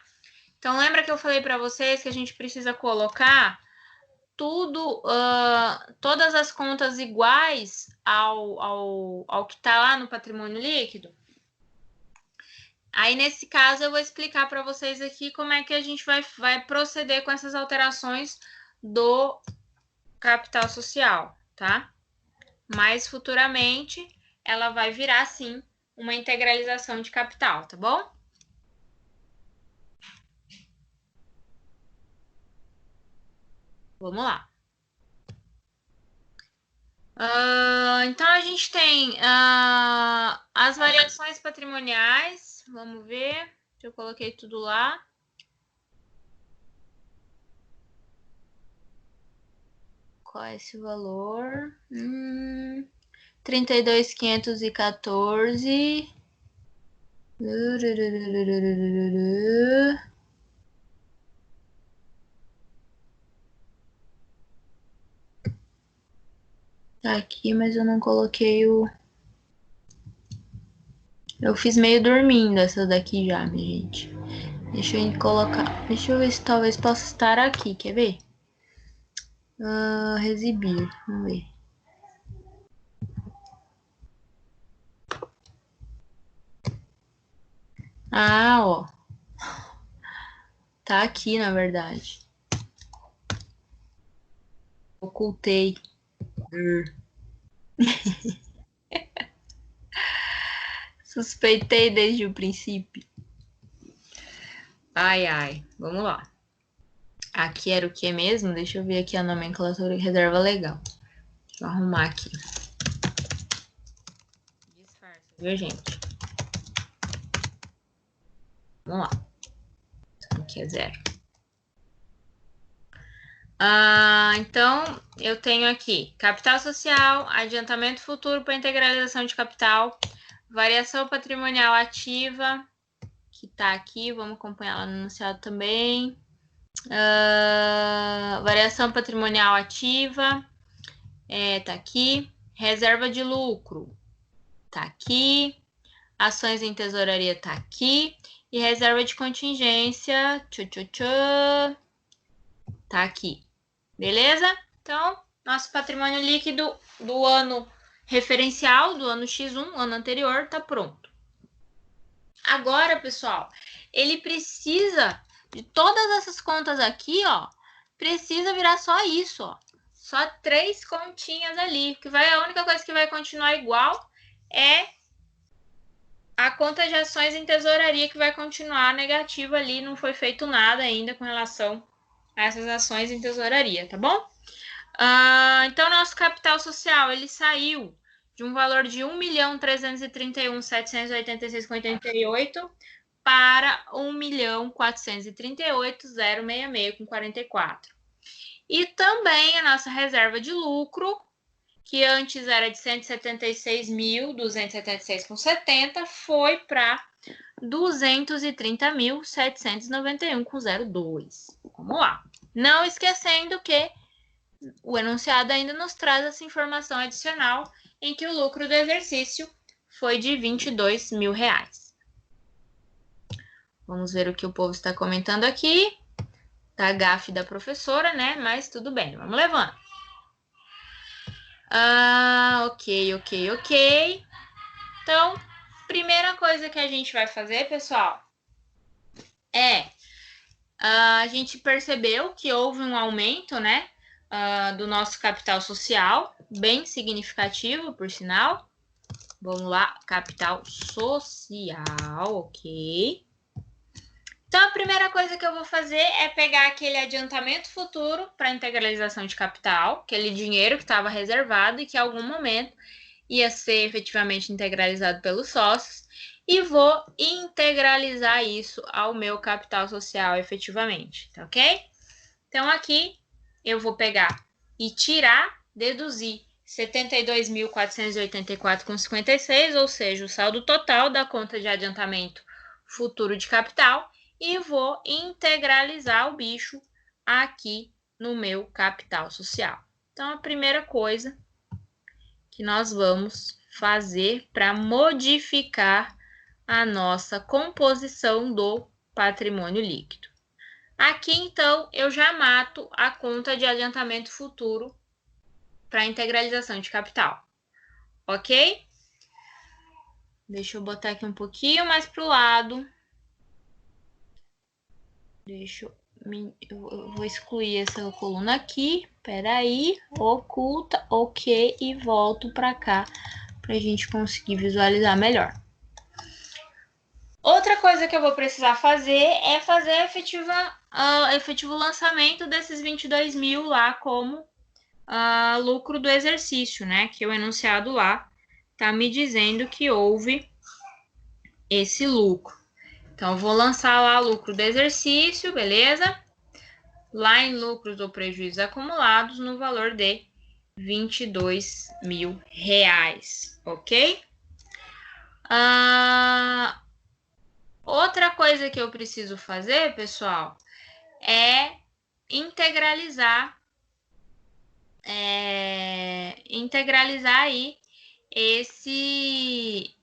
Então, lembra que eu falei para vocês que a gente precisa colocar tudo, todas as contas iguais ao que está lá no patrimônio líquido? Aí, nesse caso, eu vou explicar para vocês aqui como é que a gente vai proceder com essas alterações do capital social, tá? Mas, futuramente, ela vai virar, sim, uma integralização de capital, tá bom? Vamos lá. Então, a gente tem as variações patrimoniais. Vamos ver. Eu coloquei tudo lá. Qual é esse valor? 32.514. Tá aqui, mas eu não coloquei o... Eu fiz meio dormindo essa daqui já, minha gente. Deixa eu colocar... Deixa eu ver se talvez possa estar aqui, quer ver? Exibir, vamos ver. Ó. Tá aqui, na verdade. Ocultei. Suspeitei desde o princípio. Ai. Vamos lá. Aqui era o que mesmo? Deixa eu ver aqui a nomenclatura de reserva legal. Deixa eu arrumar aqui. Disfarça, viu, gente? Vamos lá. Aqui é 0. Então, eu tenho aqui capital social, adiantamento futuro para integralização de capital, variação patrimonial ativa, que está aqui, vamos acompanhar lá no enunciado também. Variação patrimonial ativa, tá aqui. Reserva de lucro, tá aqui. Ações em tesouraria, tá aqui. E reserva de contingência, tá aqui. Beleza? Então, nosso patrimônio líquido do ano referencial, do ano X1, ano anterior, tá pronto. Agora, pessoal, ele precisa de todas essas contas aqui, ó, precisa virar só isso, ó. Só 3 continhas ali, que a única coisa que vai continuar igual é a conta de ações em tesouraria, que vai continuar negativa ali, não foi feito nada ainda com relação a essas ações em tesouraria, tá bom? Então, nosso capital social, ele saiu de um valor de 1.331.786,88 para 1.438.066,44. E também a nossa reserva de lucro, que antes era de 176.276,70, foi para 230.791,02. Vamos lá. Não esquecendo que o enunciado ainda nos traz essa informação adicional em que o lucro do exercício foi de R$22 mil. Vamos ver o que o povo está comentando aqui. Tá gafe da professora, né? Mas tudo bem, vamos levando. Ok. Então, primeira coisa que a gente vai fazer, pessoal, a gente percebeu que houve um aumento, né, do nosso capital social, bem significativo, por sinal. Vamos lá, capital social, ok. Então, a primeira coisa que eu vou fazer é pegar aquele adiantamento futuro para integralização de capital, aquele dinheiro que estava reservado e que em algum momento ia ser efetivamente integralizado pelos sócios, e vou integralizar isso ao meu capital social efetivamente, tá ok? Então, aqui eu vou pegar e deduzir 72.484,56, ou seja, o saldo total da conta de adiantamento futuro de capital, e vou integralizar o bicho aqui no meu capital social. Então, a primeira coisa que nós vamos fazer para modificar a nossa composição do patrimônio líquido. Aqui, então, eu já mato a conta de adiantamento futuro para integralização de capital, ok? Deixa eu botar aqui um pouquinho mais para o lado. Eu vou excluir essa coluna aqui. Espera aí, oculta, ok, e volto para cá para a gente conseguir visualizar melhor. Outra coisa que eu vou precisar fazer é fazer efetivo lançamento desses 22 mil lá como lucro do exercício, né? Que o enunciado lá tá me dizendo que houve esse lucro. Então, eu vou lançar lá lucro do exercício, beleza? Lá em lucros ou prejuízos acumulados no valor de R$22 mil, ok? Outra coisa que eu preciso fazer, pessoal, é integralizar aí esse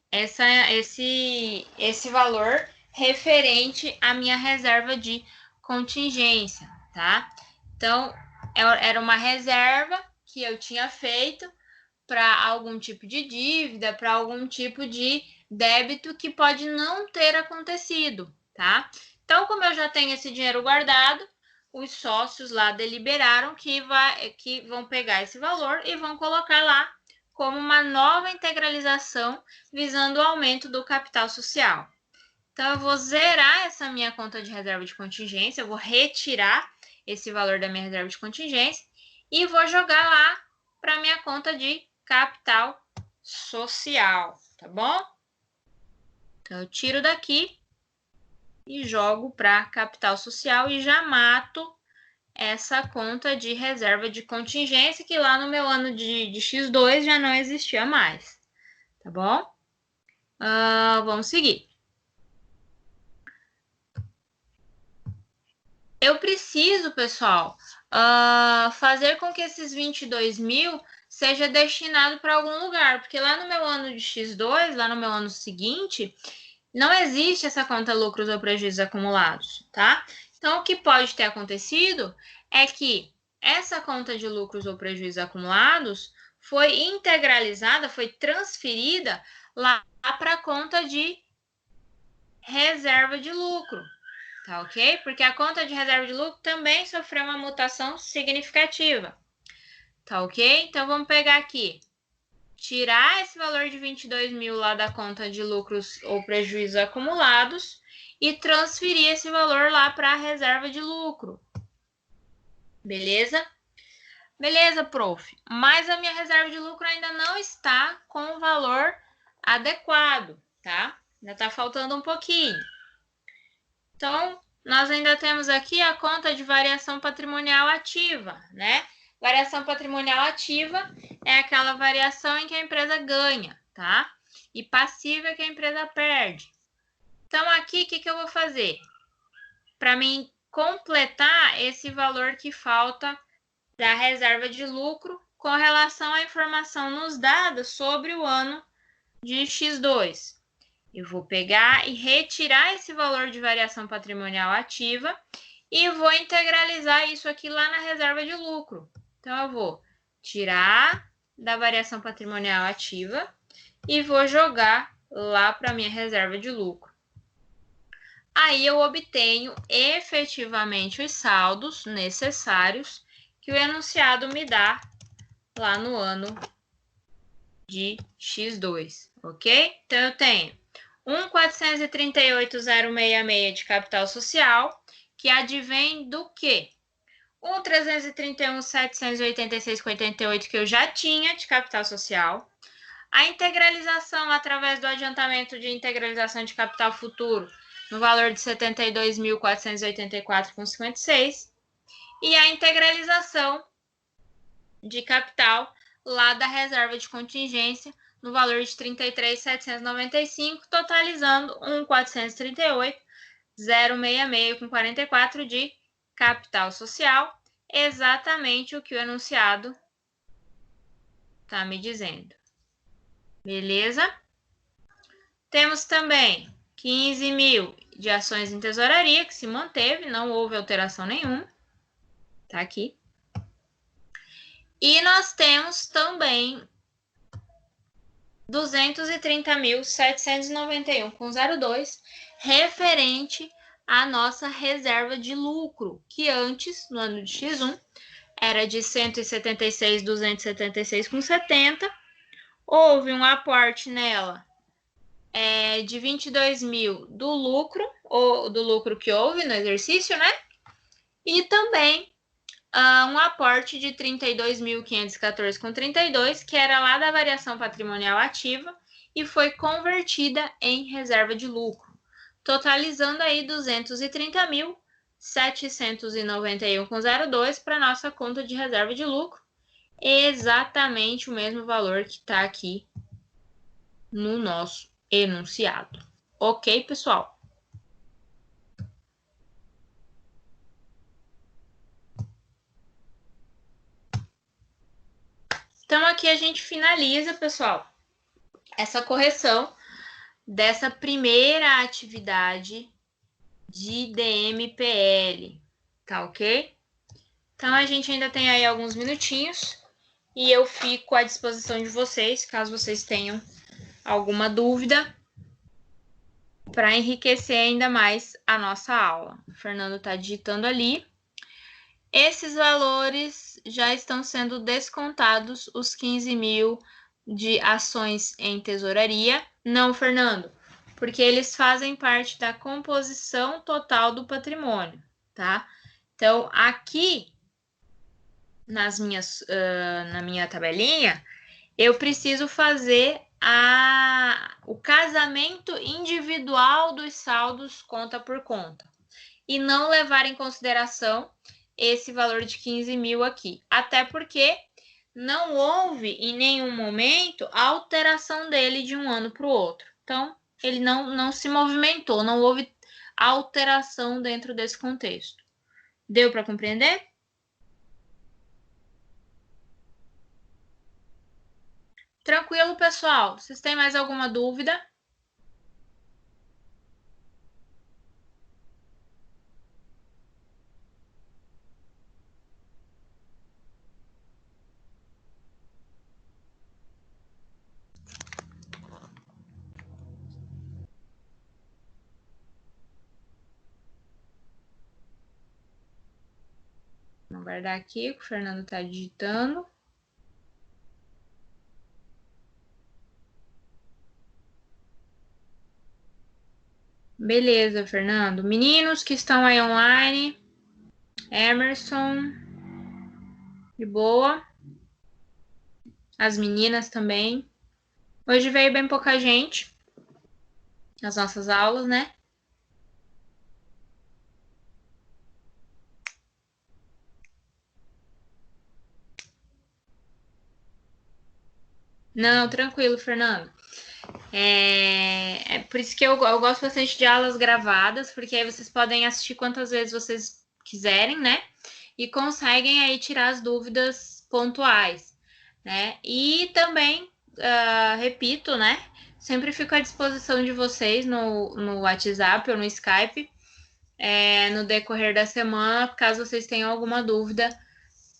valor referente à minha reserva de contingência, tá? Então, era uma reserva que eu tinha feito para algum tipo de dívida, para algum tipo de débito que pode não ter acontecido, tá? Então, como eu já tenho esse dinheiro guardado, os sócios lá deliberaram que vão pegar esse valor e vão colocar lá como uma nova integralização visando o aumento do capital social. Então, eu vou zerar essa minha conta de reserva de contingência, eu vou retirar esse valor da minha reserva de contingência e vou jogar lá para a minha conta de capital social, tá bom? Então, eu tiro daqui e jogo para capital social e já mato essa conta de reserva de contingência que lá no meu ano de X2 já não existia mais, tá bom? Vamos seguir. Eu preciso, pessoal, fazer com que esses 22 mil seja destinado para algum lugar, porque lá no meu ano de X2, lá no meu ano seguinte, não existe essa conta lucros ou prejuízos acumulados, tá? Então, o que pode ter acontecido é que essa conta de lucros ou prejuízos acumulados foi integralizada, foi transferida lá para a conta de reserva de lucro, tá ok? Porque a conta de reserva de lucro também sofreu uma mutação significativa, tá ok? Então, vamos pegar aqui, tirar esse valor de 22 mil lá da conta de lucros ou prejuízos acumulados e transferir esse valor lá para a reserva de lucro. Beleza? Beleza, prof. Mas a minha reserva de lucro ainda não está com o valor adequado, tá? Ainda está faltando um pouquinho. Então, nós ainda temos aqui a conta de variação patrimonial ativa, né? Variação patrimonial ativa é aquela variação em que a empresa ganha, tá? E passiva é que a empresa perde. Então, aqui, o que eu vou fazer? Para mim completar esse valor que falta da reserva de lucro com relação à informação nos dados sobre o ano de X2. Eu vou pegar e retirar esse valor de variação patrimonial ativa e vou integralizar isso aqui lá na reserva de lucro. Então, eu vou tirar da variação patrimonial ativa e vou jogar lá para a minha reserva de lucro. Aí eu obtenho efetivamente os saldos necessários que o enunciado me dá lá no ano de X2, ok? Então, eu tenho 1.438.066 de capital social, que advém do quê? 1.331.786,88 que eu já tinha de capital social. A integralização através do adiantamento de integralização de capital futuro no valor de 72.484,56. E a integralização de capital lá da reserva de contingência no valor de 33.795, totalizando 1.438.066,44 de capital social, exatamente o que o enunciado está me dizendo. Beleza? Temos também 15.000 de ações em tesouraria, que se manteve, não houve alteração nenhuma. Tá aqui. E nós temos também 230.791,02 referente à nossa reserva de lucro, que antes, no ano de X1, era de 176.276,70. Houve um aporte nela de 22.000 do lucro, ou do lucro que houve no exercício, né? E também um aporte de 32.514,32, que era lá da variação patrimonial ativa e foi convertida em reserva de lucro, totalizando aí 230.791,02 para nossa conta de reserva de lucro, exatamente o mesmo valor que está aqui no nosso enunciado. Ok, pessoal? Então, aqui a gente finaliza, pessoal, essa correção dessa primeira atividade de DMPL, tá ok? Então, a gente ainda tem aí alguns minutinhos e eu fico à disposição de vocês, caso vocês tenham alguma dúvida, para enriquecer ainda mais a nossa aula. O Fernando está digitando ali. Esses valores já estão sendo descontados, os 15.000 de ações em tesouraria. Não, Fernando, porque eles fazem parte da composição total do patrimônio, tá? Então, aqui na minha tabelinha, eu preciso fazer o casamento individual dos saldos conta por conta e não levar em consideração esse valor de 15.000 aqui. Até porque não houve em nenhum momento a alteração dele de um ano para o outro. Então, ele não se movimentou, não houve alteração dentro desse contexto. Deu para compreender? Tranquilo, pessoal? Vocês têm mais alguma dúvida? Vou guardar aqui, que o Fernando está digitando. Beleza, Fernando. Meninos que estão aí online, Emerson, de boa. As meninas também. Hoje veio bem pouca gente nas nossas aulas, né? Não, tranquilo, Fernando. É por isso que eu gosto bastante de aulas gravadas, porque aí vocês podem assistir quantas vezes vocês quiserem, né? E conseguem aí tirar as dúvidas pontuais, né? E também repito, né? Sempre fico à disposição de vocês no WhatsApp ou no Skype, no decorrer da semana, caso vocês tenham alguma dúvida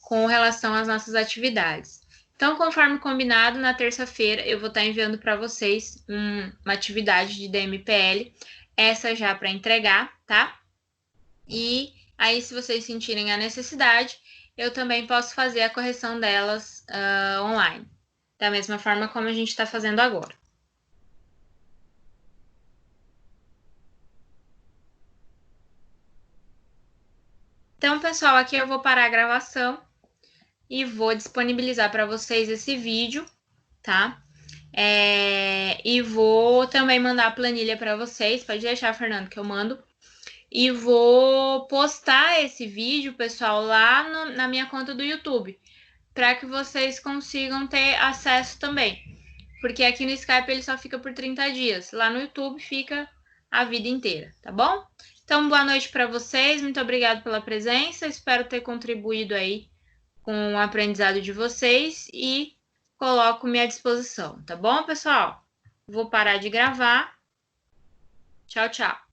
com relação às nossas atividades. Então, conforme combinado, na terça-feira eu vou estar enviando para vocês uma atividade de DMPL, essa já para entregar, tá? E aí, se vocês sentirem a necessidade, eu também posso fazer a correção delas online, da mesma forma como a gente está fazendo agora. Então, pessoal, aqui eu vou parar a gravação e vou disponibilizar para vocês esse vídeo, tá? E vou também mandar a planilha para vocês, pode deixar, Fernando, que eu mando. E vou postar esse vídeo, pessoal, lá na minha conta do YouTube, para que vocês consigam ter acesso também. Porque aqui no Skype ele só fica por 30 dias, lá no YouTube fica a vida inteira, tá bom? Então, boa noite para vocês, muito obrigado pela presença, espero ter contribuído aí com o aprendizado de vocês e coloco-me à disposição, tá bom, pessoal? Vou parar de gravar. Tchau, tchau.